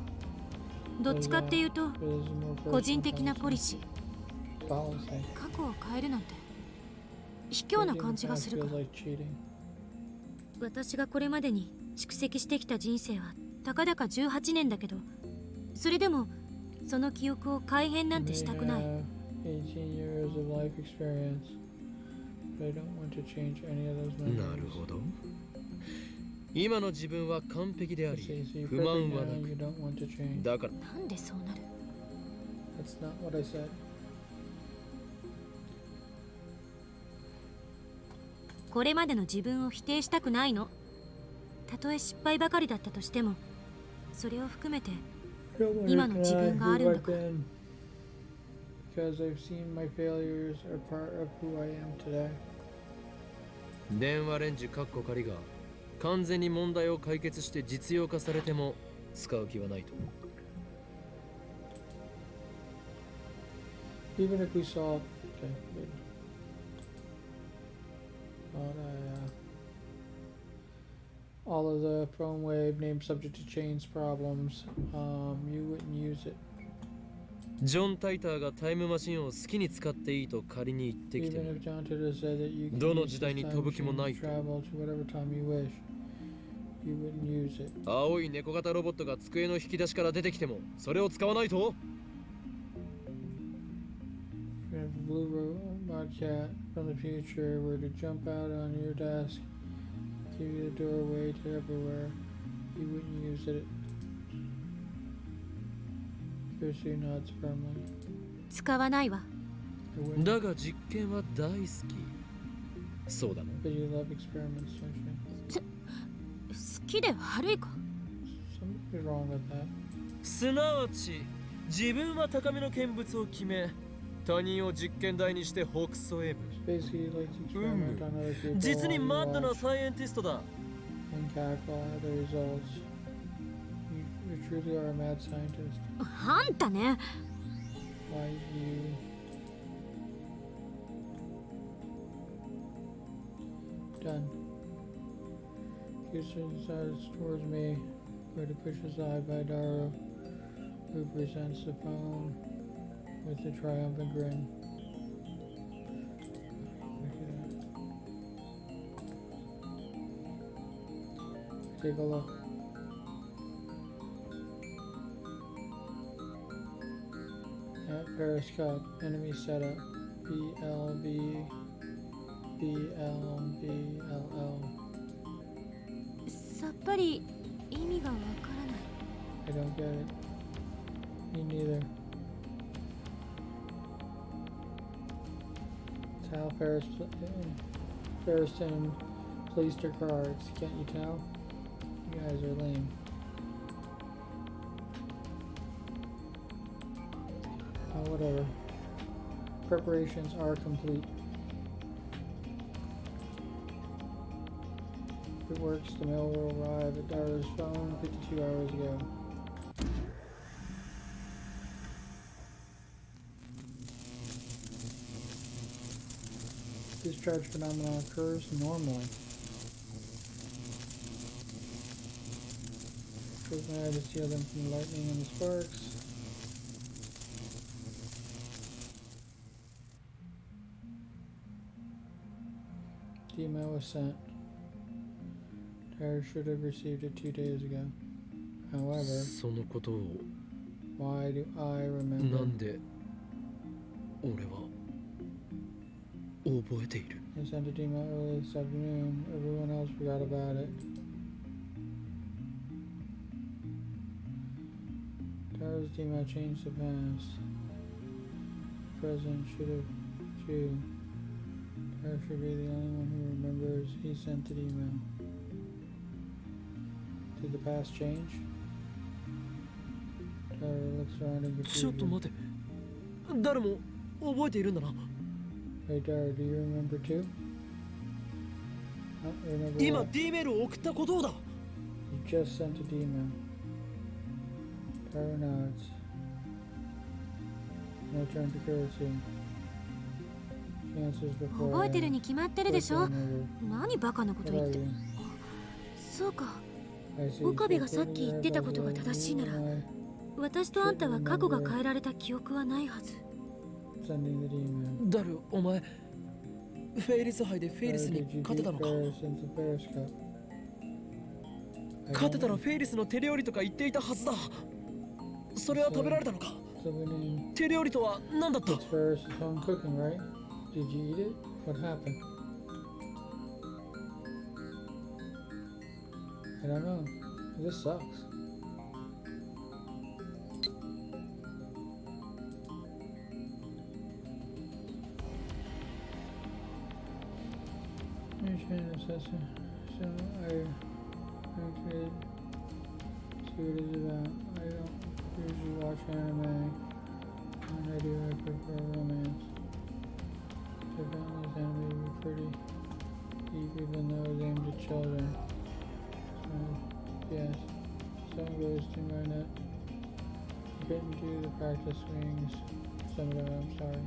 どっちかっていうと It is a more 個人的な personal ポリシー。 policy. 過去を変えるなんて卑怯な感じがするか Feels ら。 like cheating. 私がこれまでに蓄積してきた人生はたかだか18年だけど、それでもその記憶を改変なんて You した may くない。 have 18 years of life experience, but I don't want to change any of those なる memories. ほど。今の自分は完璧であ I り see, so you're 不満 perfect は now な and you く、 don't want to change. だからなんでそうなる？ That's not what I said. これまでの自分を否定したくないの。たとえ失敗ばかりだったとしても、それを含めて I don't want to 今の自分があるんだ deny から who I've been, because I've seen my failures are part of who I am today. 電話レンジカッコ仮が完全に問題を解決して実用化されても使う気はないと。 Even if we solve, okay, good. All of the phone wave named subject to change problems, you wouldn't use it. ジョン・タイターがタイムマシンを好きに使っていいと仮に言ってきて Even も if John Titor said that you ど can の use 時 this 代に time 飛ぶ気も machine ない to と。 travel to whatever time you wish, you wouldn't use it. 青い猫型ロボットが机の引き出しから出てきてもそれを使わないと。 If a blue robot cat from the future were to jump out on your desk, give you the doorway to everywhere, you wouldn't use it. Percy nods firmly. 使わないわ。 I wouldn't, だが実験は大好き。そうだもん。 but you love experiments, don't you? 好きで悪いか。 Something's wrong with that. すなわち自分は高めの見物を決め、他人を実験台にして北総へ。 Basically, you like to experiment on other people 実に while you マッドな watch サイエンティストだ。 and cackle at the results. You truly are a mad scientist. あんたね。 Why you? Done. Houston starts towards me, where to push aside by Daru, who presents the phone with a triumphant grin. Take a look. At Paris Cup, enemy setup. BLB BLBLL. さっぱり意味がわからない。 I don't get it. Me neither. It's how Ferriston placed her cards. Can't you tell? You guys are lame. Oh, whatever. Preparations are complete. If it works, the mail will arrive at Dara's phone 52 hours ago. Discharge phenomenon occurs normally. Goes my eye to seal them from the lightning and the sparks. The email was sent. Tara should have received it 2 days ago. However, そのことを why do I な remember? んで俺は覚えている。 I sent an email earlier this afternoon. Everyone else forgot about it. Tara's email changed the past. Present should have June. Tara should be the only one who remembers he sent the email. Did the past change? Tara looks around in ちょっと confusion. 待て。誰も覚えているんだな。 Hey Tara, do you remember too? Remember 今 what? D メールを送ったことをだ。 You just sent a email. Tara nods. No turn to courtesy. She answers before 覚えてる I に決まってるでしょ。 remember. 何バカなこと What 言っ are て。 you? そうか。 I see. 岡部がさっき言ってたことが正しいなら、私とあんたは過去が変えられた記憶はないはず。 Sending the email. ダル、お前フェイリス杯でフェイリス Tara, に did you 勝てたの beat か。 Ferris into Ferris Cup? I 勝て don't たら know. フェイリスの手料理とか言っていたはずだ。それは食べられたのか。 So we named 手料理とは何だった。 it's Ferris' home cooking, right? Did you eat it? What happened? I don't know. This sucks. Assessor. So I could see what it's about. I don't usually watch anime. When I do, I prefer romance. I found this anime to be pretty deep, even though it's aimed at children. So, yes, some goes to my net. I couldn't do the practice swings. Some of them, I'm sorry.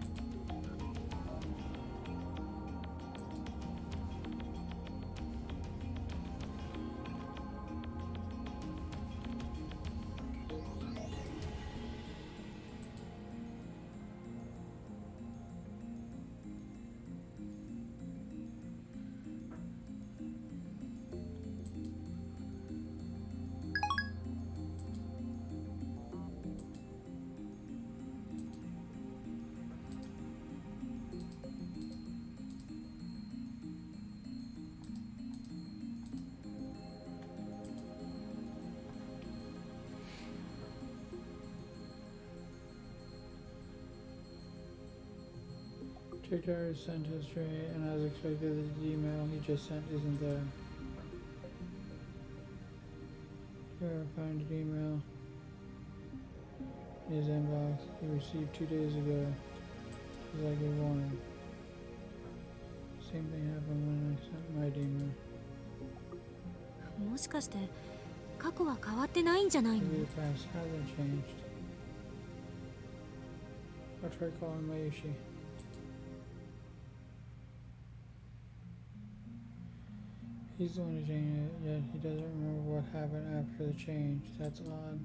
Checked our sent history, and as expected, the email he just sent isn't there. Find an email in his inbox he received 2 days ago, just like he wanted. Same thing happened when I sent my email. もしかして過去は変わってないんじゃないの？ Maybe the past hasn't changed. I'll try calling Mayushi. He's the one who changed it, yet he doesn't remember what happened after the change. That's odd.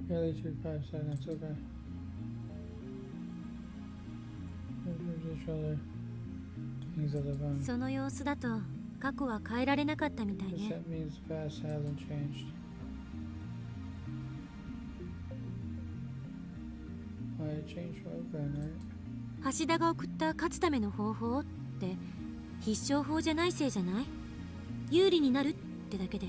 Barely took 5 seconds, okay. His shoulder. Things of the phone. その様子だと過去は変えられなかったみたい Guess ね。 that means the past hasn't changed. Why it changed for open, right? 橋田が送った勝つための方法って必勝法じゃないせいじゃない？有利になるってだけで。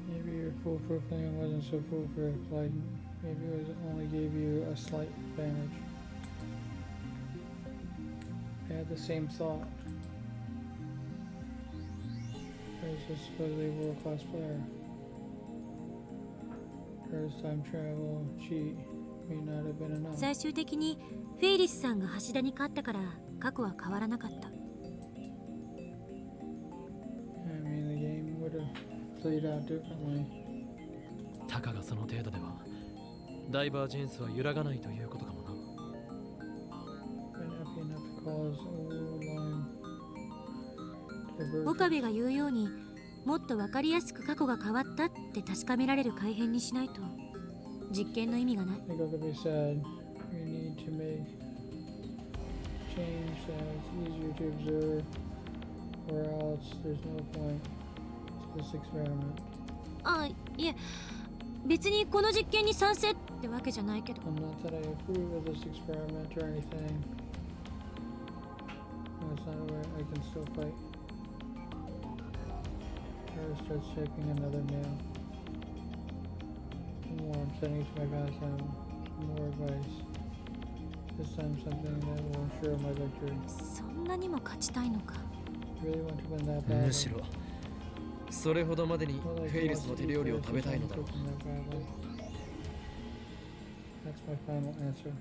Maybe your foolproof plan wasn't so foolproof, like maybe it only gave you a slight advantage. I had the same thought. There's a supposedly world-class player. First time travel, cheat, may not have been enough. 最終的にフェイリスさんが橋田に勝ったから過去は変わらなかった。 I mean, the game would have played out differently. たかがその程度ではダイバージェンスは揺らがないということかもな。 Might not be enough cause old line divergence. 岡部が言うようにもっと分かりやすく過去が変わったって確かめられる改変にしないと実験の意味がない。 Like Okabe said, we need to make change that it's easier to observe, or else there's no point to this experiment. あ、いえ、別にこの実験に賛成ってわけじゃないけど。 Not that I approve of this experiment or anything. No, it's not a way I can still fight. Tara starts typing another mail. More, I'm sending it to my bathroom. More advice. This time something that will ensure my victory. そんなにも勝ちたいのか。 Really want to win that badly. むしろそれほどまでにフ Well, like, ェイルスの手料理を食べたいのだろう。 that badly. That's my final answer.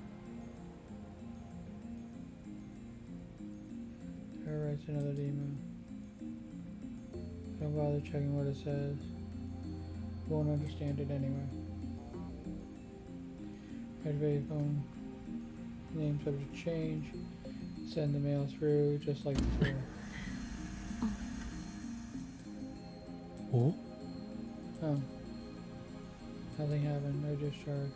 Tara writes another email. Don't bother checking what it says. Won't understand it anyway. Activate phone. Name subject change. Send the mail through just like before. お Oh. Nothing happened. No discharge.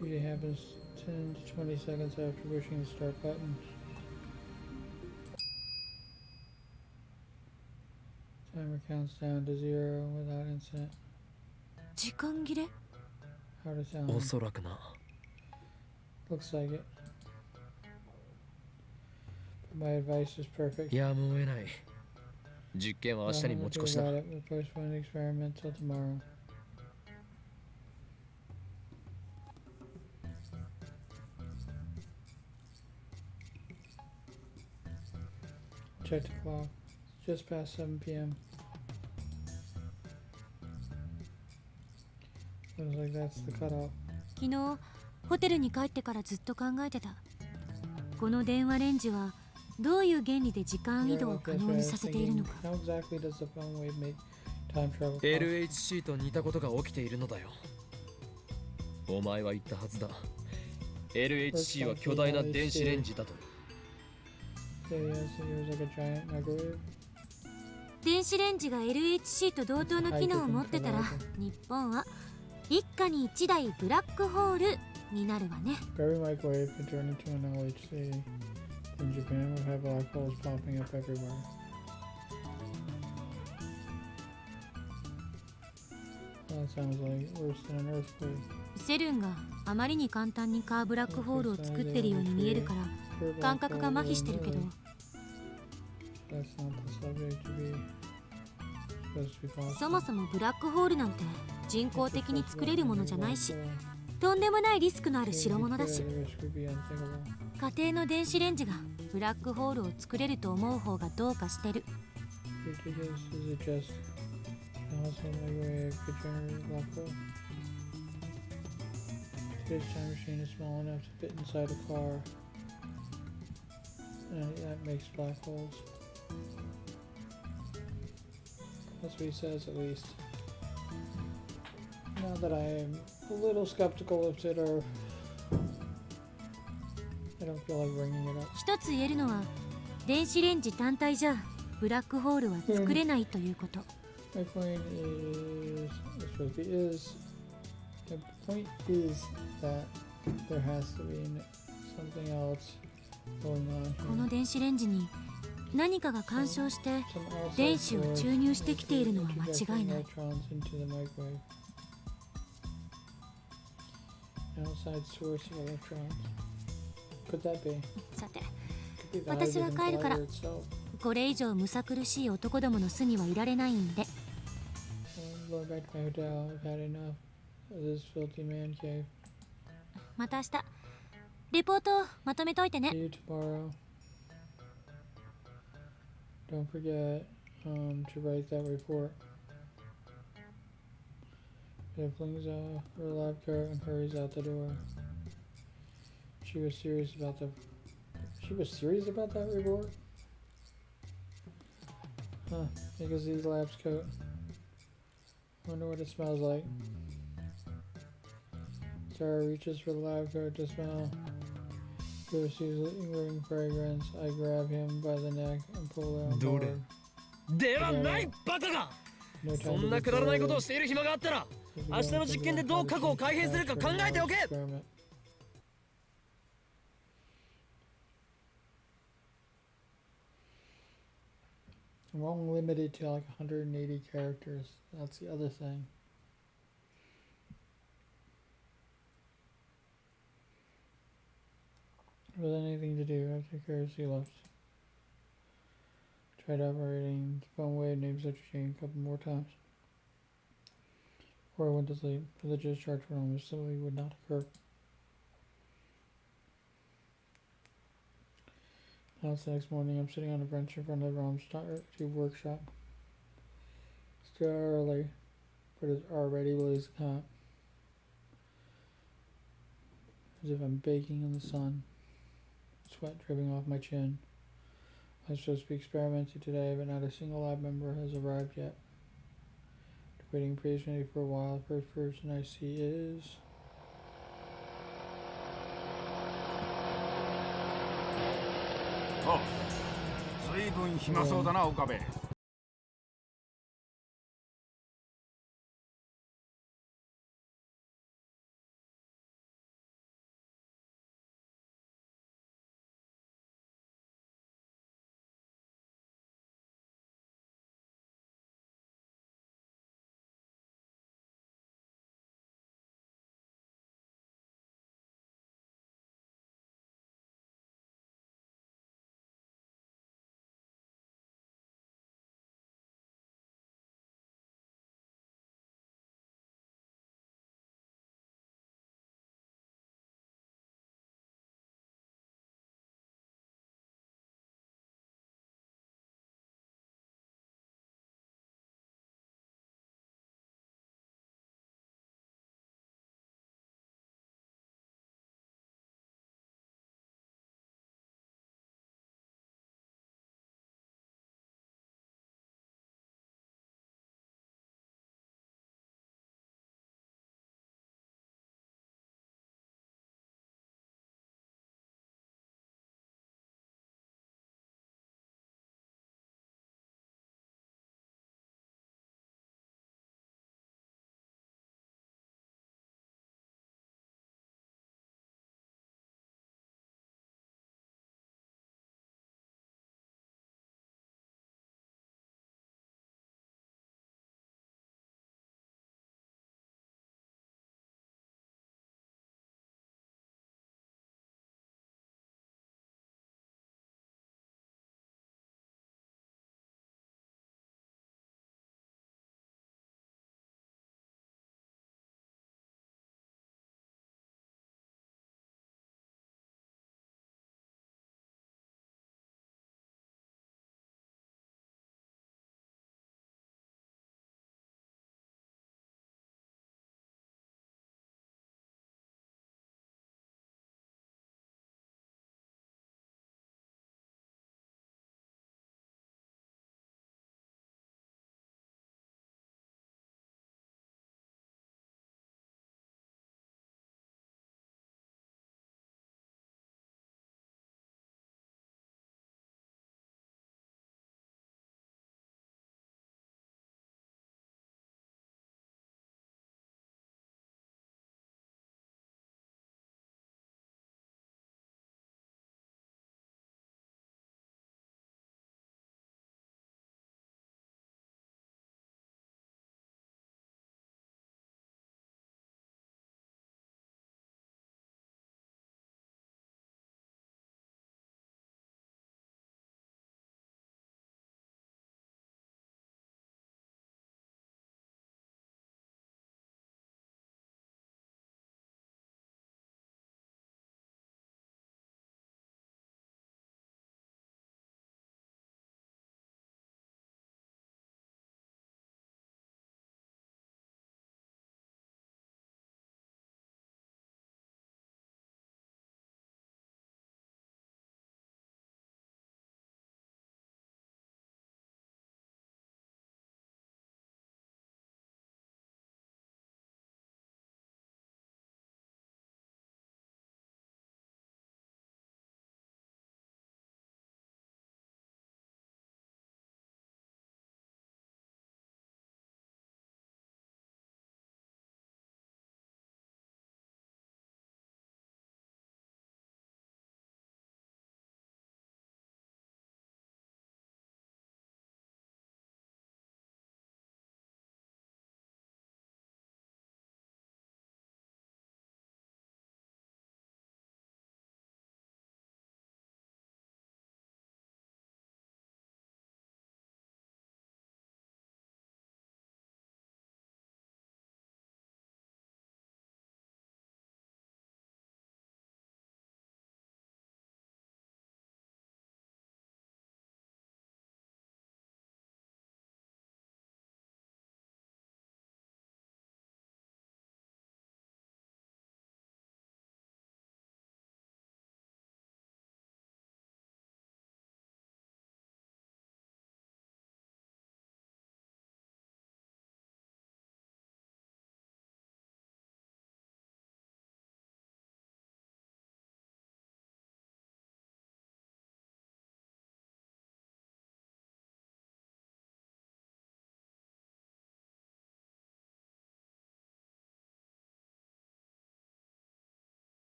Usually happens 10 to 20 seconds after pushing the start button. Timer counts down to 0 without incident. 時間切れ？ How to sound? おそらくな。 Looks like it. But my advice is perfect. やむを得ない。実験は明日に Nothing 持 to ち do 越しだ。 about it. We'll postpone the experiment till tomorrow. Check the clock. It's just past 7 p.m. Looks like that's the cutoff. 昨日ホテルに帰ってからずっと考えてた。この電話レンジはどういう原理で時間移動を可能にさせているのか。 How exactly does the phone wave make time travel possible? LHC と似たことが起きているのだよ。お前は言ったはずだ。LHC は巨大な電子レンジだと。 So yes, it was like a giant microwave. 電子レンジが LHC と同等の機能を持ってたら日本は一家に一台ブラックホールになるわね。 Every microwave could turn into an LHC. In Japan, we have black holes popping up everywhere. That sounds like worse than an earthquake. セルンがあまりに簡単にカーブラックホールを作ってるように見えるから Pure black 感覚が hole 麻痺してるけど really. That's not the subject to be supposed to be possible. そもそもブラックホールなんて人工的に作れるものじゃないしとんでもないリスクのある代物だし The risk would be unthinkable. 家庭の電子レンジがブラックホールを作れると思う方がどうかしてる。 Ridiculous is it just the household microwave could generate a black hole? Today's time machine is small enough to fit inside a car, and that makes black holes. That's what he says, at least. Now that I am a little skeptical of it, or I don't feel like bringing it up. 一つ言えるのは電子レンジ単体じゃブラックホールは作れないということ。 My point is that there has to be something else going on この here. 電子レンジに何かが干渉して Some outside 電子を source 注入してきているのは間違い injecting ない。 electrons into the microwave. Outside source of electrons. Could that be? さて Could be the 私は hydrogen 帰るから。 collider itself. これ以上むさ苦しい男どもの巣にはいられないんで。 I'm going back to my hotel. I've had enough of this filthy man cave. また明日レポートまとめといてね。 See you tomorrow. Don't forget to write that report. It flings off her lab coat and hurries out the door. She was serious about that report? Huh, because he's lab's coat. Wonder what it smells like. Sarah reaches for the lavatory to smell. He receives a lingering fragrance. I grab him by the neck and pull him どれ forward. ではないバカが No そ time ん to な be くだらないことを deliberative. している暇があったら We'll 明日 begin の実験で thinking どう about 過 how 去 to を改変するか change 考 the えておけ experiment. I'm only limited to like 180 characters. That's the other thing. With anything to do, I take care of sea lift. Tried operating the phone wave named such a chain a couple more times before I went to sleep, but the discharge from which simply would not occur. Now it's the next morning. I'm sitting on a bench in front of Rom's tube workshop. Still early, but it's already blazing hot, as if I'm baking in the sun. Sweat dripping off my chin. I'm supposed to be experimenting today, but not a single lab member has arrived yet. Waiting patiently for a while. The first person I see is... おう、随分暇そうだな、岡部。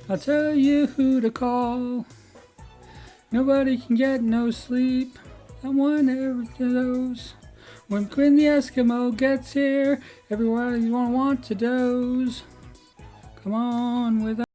I'll tell you who to call. Nobody can get no sleep. Someone ever knows. When Quinn the Eskimo gets here, everyone want to doze. Come on with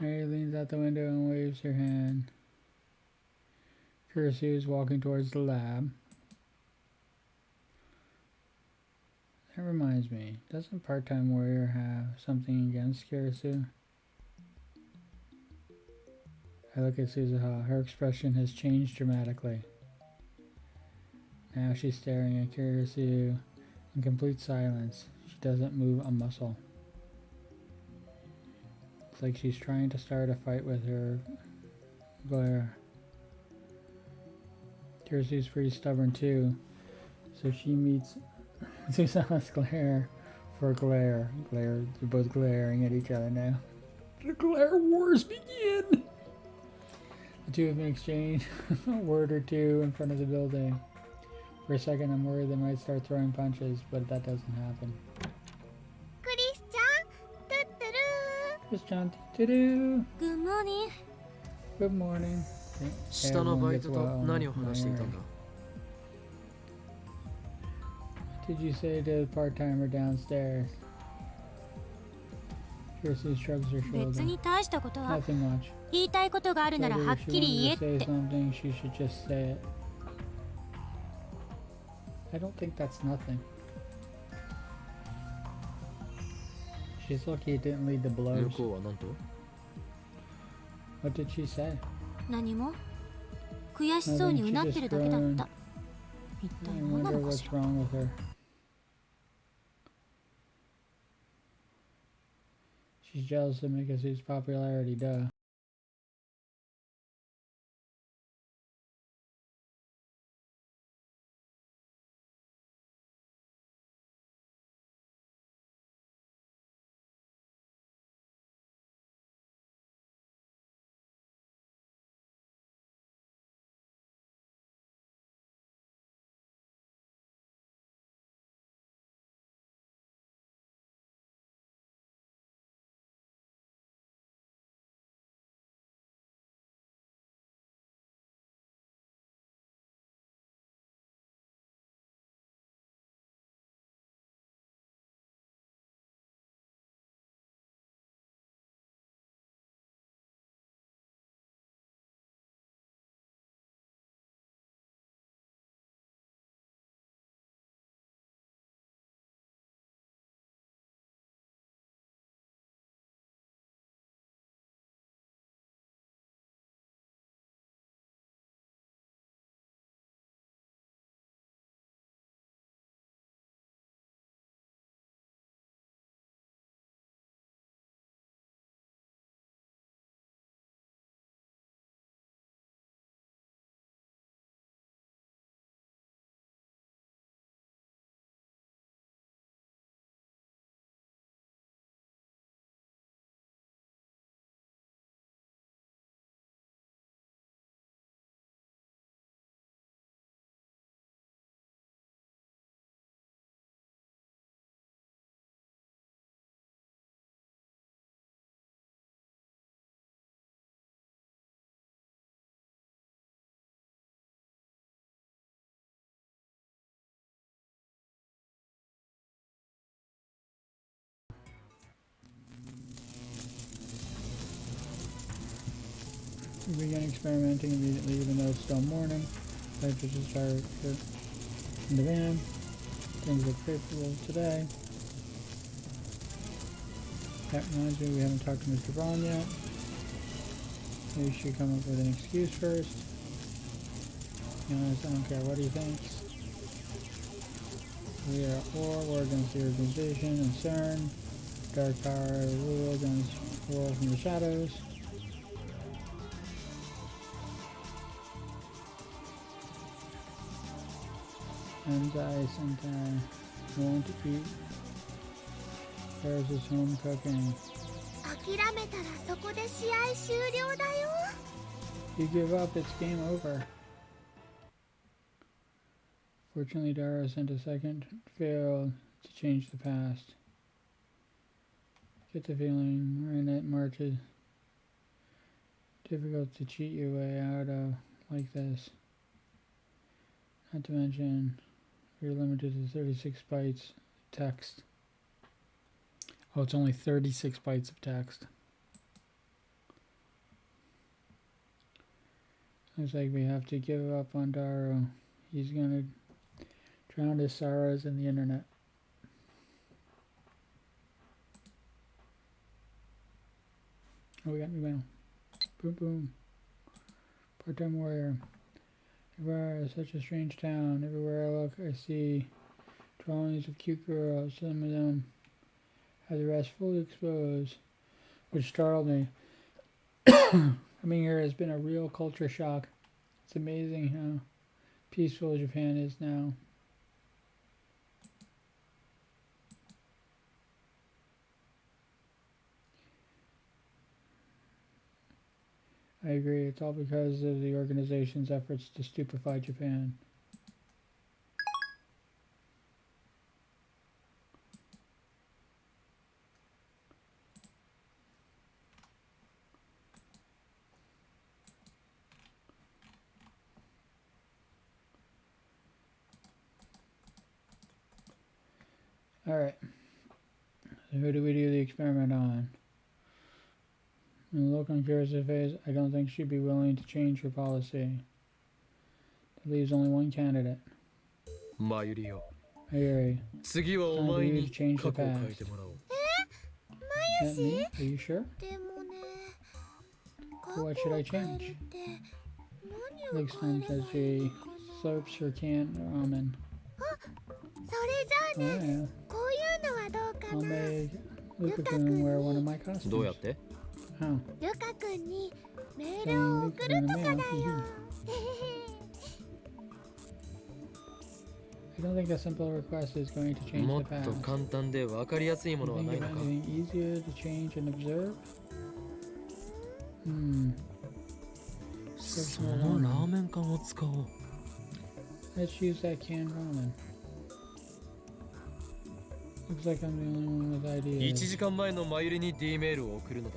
Mary leans out the window and waves her hand. Kurisu is walking towards the lab. That reminds me, doesn't Part-Time Warrior have something against Kurisu? I look at Suzuha. Her expression has changed dramatically. Now she's staring at Kurisu in complete silence. She doesn't move a muscle. It's like she's trying to start a fight with her glare. Kurisu's pretty stubborn too, so she meets Suzuha's glare for glare. They're both glaring at each other now. The glare wars begin! The two of them exchange a word or two in front of the building. For a second, I'm worried they might start throwing punches, but that doesn't happen. Christian, to-do! Good morning. Good morning. 下のバイトと何を話していたんだ？ Did you say to the part-timer downstairs? Kirsten shrugs her 別 shoulder. に大したことは Nothing much. 言いたいことがあるなら Told は her っ if きり she 言え wanted to っ say て。 something, she should just say it. I don't think that's nothing. She's lucky it didn't lead to 向 blows. こうは何と？ What did she say? 何も悔しそうにうなってるだけだった。一 I 体何な wonder のかし what's ら。 wrong with her. She's jealous of Mikasu's popularity, duh. We began experimenting immediately, even though it's still morning. Temperatures started in the van. Things look favorable today. That reminds me, we haven't talked to Mr. Braun yet. Maybe we should come up with an excuse first. To be honest, I don't care what he thinks. We are at war. War against the organization and CERN. Dark power rule against war from the shadows. And I Sentai want to eat. There's his home cooking. 諦めたらそこで試合終了だよ。 You give up, it's game over. Fortunately, Dara sent a second fail to change the past. Get the feeling Marinette marches. Difficult to cheat your way out of like this. Not to mention, you're limited to 36 bytes text. Oh, it's only 36 bytes of text. Looks like we have to give up on Daru. He's gonna drown his sorrows in the internet. Oh, we got new mail. Boom, boom. Part-time warrior. Ibarra is such a strange town. Everywhere I look, I see drawings of cute girls. Some of them have the rest fully exposed, which startled me. Coming here has been a real culture shock. It's amazing how peaceful Japan is now. I agree. It's all because of the organization's efforts to stupefy Japan. Alright. So who do we do the experiment on? And the look on Kira's face, I don't think she'd be willing to change her policy. That leaves only one candidate. マユリよ Mayuri. 次はお前に過去を変えてもらおう Is that me? Are you sure? でもね、 What should I change? Looks time says she slurps her canned ramen. それじゃあ Oh ね、 yeah. こういうのはどうか I'll な。 make Luka-kun wear one of my どうやっ costumes. て How? ルカ君にメール Sending を Luka 送る in と the か mail. だよ。 I don't think a simple request is going to change も the っと past. 簡単で分かりやすいものは Think ない of のか anything easier to change and observe? Hmm. そのラーメン缶を使おう Let's use that canned ramen. Looks like I'm the only one with 1 ideas. 時間前のマユリに D メールを送るのだ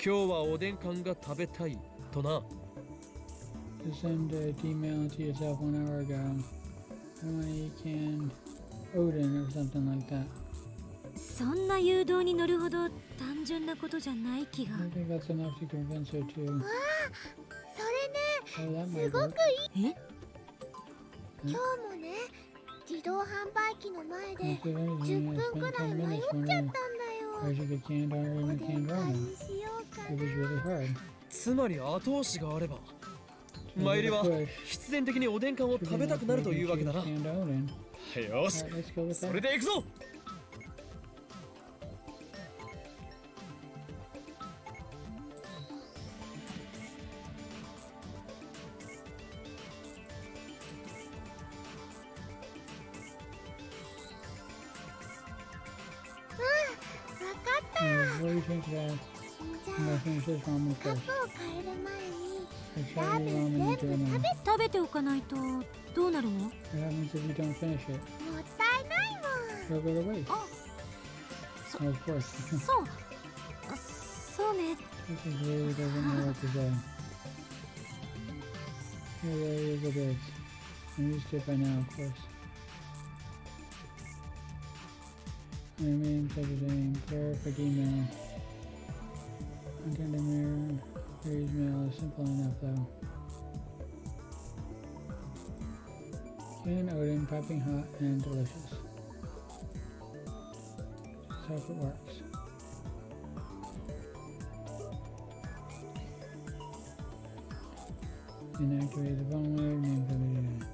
今日はおでん缶が食べたいとな To send a email to yourself 1 hour ago. I want to eat canned Odin or something like that. そんな誘導に乗るほど単純なことじゃない気が I don't think that's enough to convince her to. それね、 Oh, that す might ご work. くいい。え今日もね、自動販売機の前で If there's 10 anything, 分 I くらい spent 迷っ 10 minutes ちゃったん wondering だよ。 why she get canned Odin お and で canned ん会 ramen. にしようか It な。 was really hard. つまり後押しがあれば Give マユ it リ a は push. 必然的におでん缶を Should 食 be べた enough く to なる make と her いうわけ choose だな canned Odin. よし Alright, let's go with そ that. れで行くぞ わかった。 What do you think of that? じゃ I'm gonna あ、 finish this ramen 過 first. 去を変える前に I ラ tried ー the メン ramen 全 into 部 a 食べ man. 食べておかないとどうなるの What happens if you don't finish it? もったいないもん。 It'll go to waste. Oh. Oh, of course. そうね This is really doesn't know what to say. Here really is a bit. I'm used to it by now, of course. I mean, such a thing. Perfect email. Content in mirror. Mary's mail is simple enough, though. Canned Odin, piping hot and delicious. Just hope it works. Inactivate the phone wave, name for the day.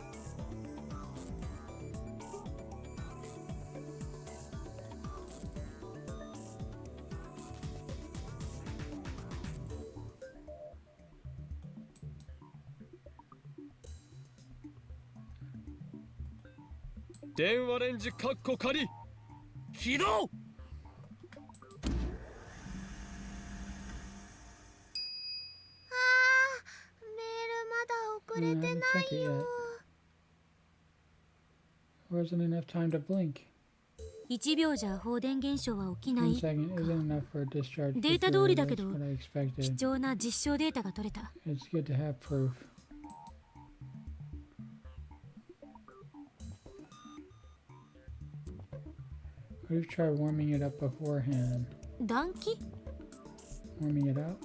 「電話レンジカッコ仮起動!」メールまだ送れてないよ。 Wasn't enough time to blink. 1秒じゃ放電現象は起きな 1い second isn't enough for a discharge. データ before. 通りだけど That's what I 貴 expected. 重な実証データが取れた It's good to have proof. What if you try warming it up beforehand? 暖気 Warming it up?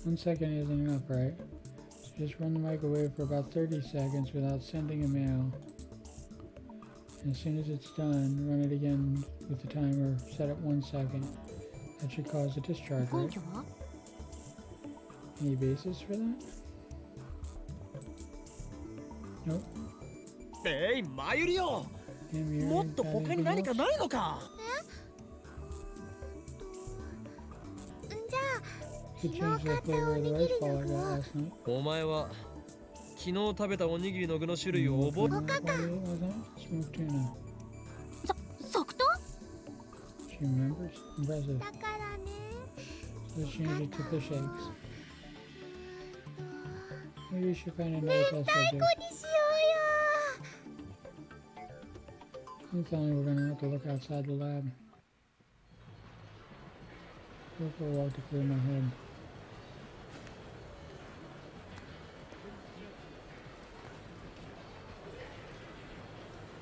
1 second isn't enough, right? Just run the microwave for about 30 seconds without sending a mail. And as soon as it's done, run it again with the timer set at 1 second. That should cause a discharge, 根 right? 拠は Any basis for that? Nope. マユリオ Damn, もっと他に何かないのか。じゃあ Could change the flavor of the rice ball I got last night. お前は昨日食べたおにぎりの具の種類を覚え What did I eat last night? Smoked tuna. 即答 She remembers? Impressive. だからね Let's change it to fish eggs. Maybe we should find another test こ subject. こにしようよ I'm telling you, we're gonna have to look outside the lab. Go for a walk to clear my head.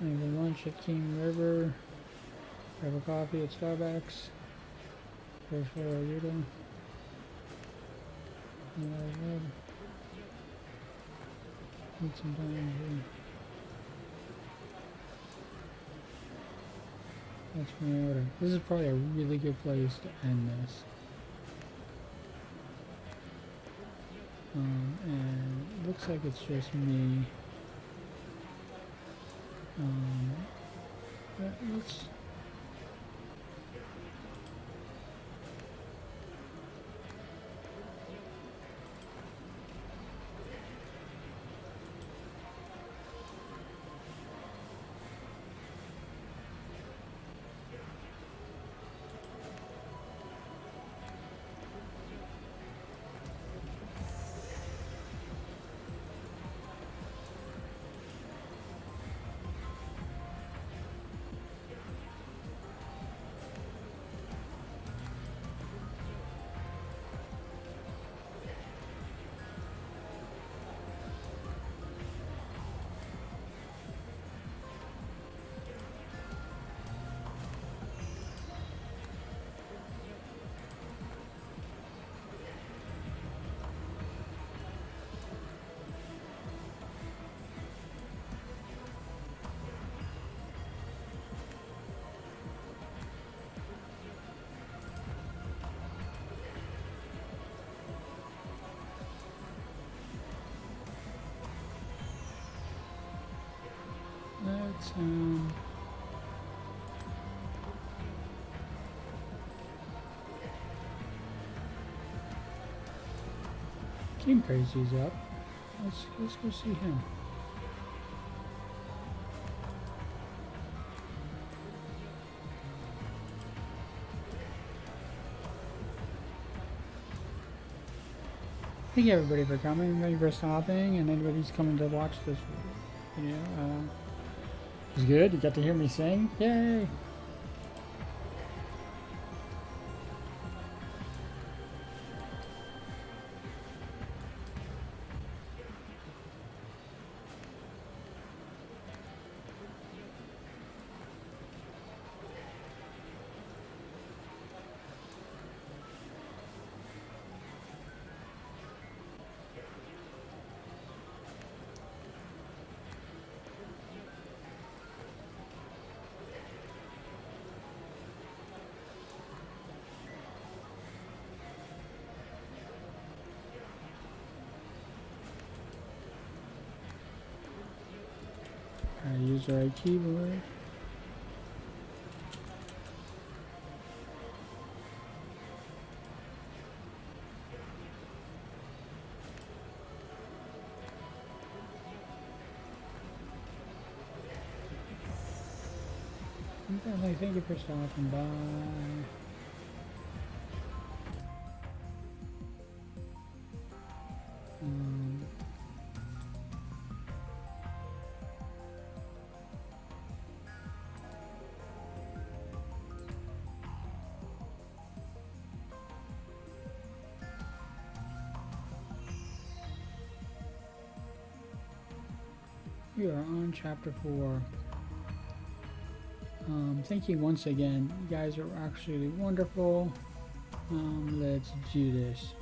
And go lunch at King River. Grab a coffee at Starbucks. First floor Utah. Need some time here. That's my order. This is probably a really good place to end this. And it looks like it's just me. But let's... Let's King Crazy's up. Let's go see him. Thank you everybody for coming, thank you for stopping, and anybody who's coming to watch this video. It was good, you got to hear me sing, yay! Use the right keyboard. Thank you for stopping by. We are on chapter 4. Thank you once again. You guys are actually wonderful. Let's do this.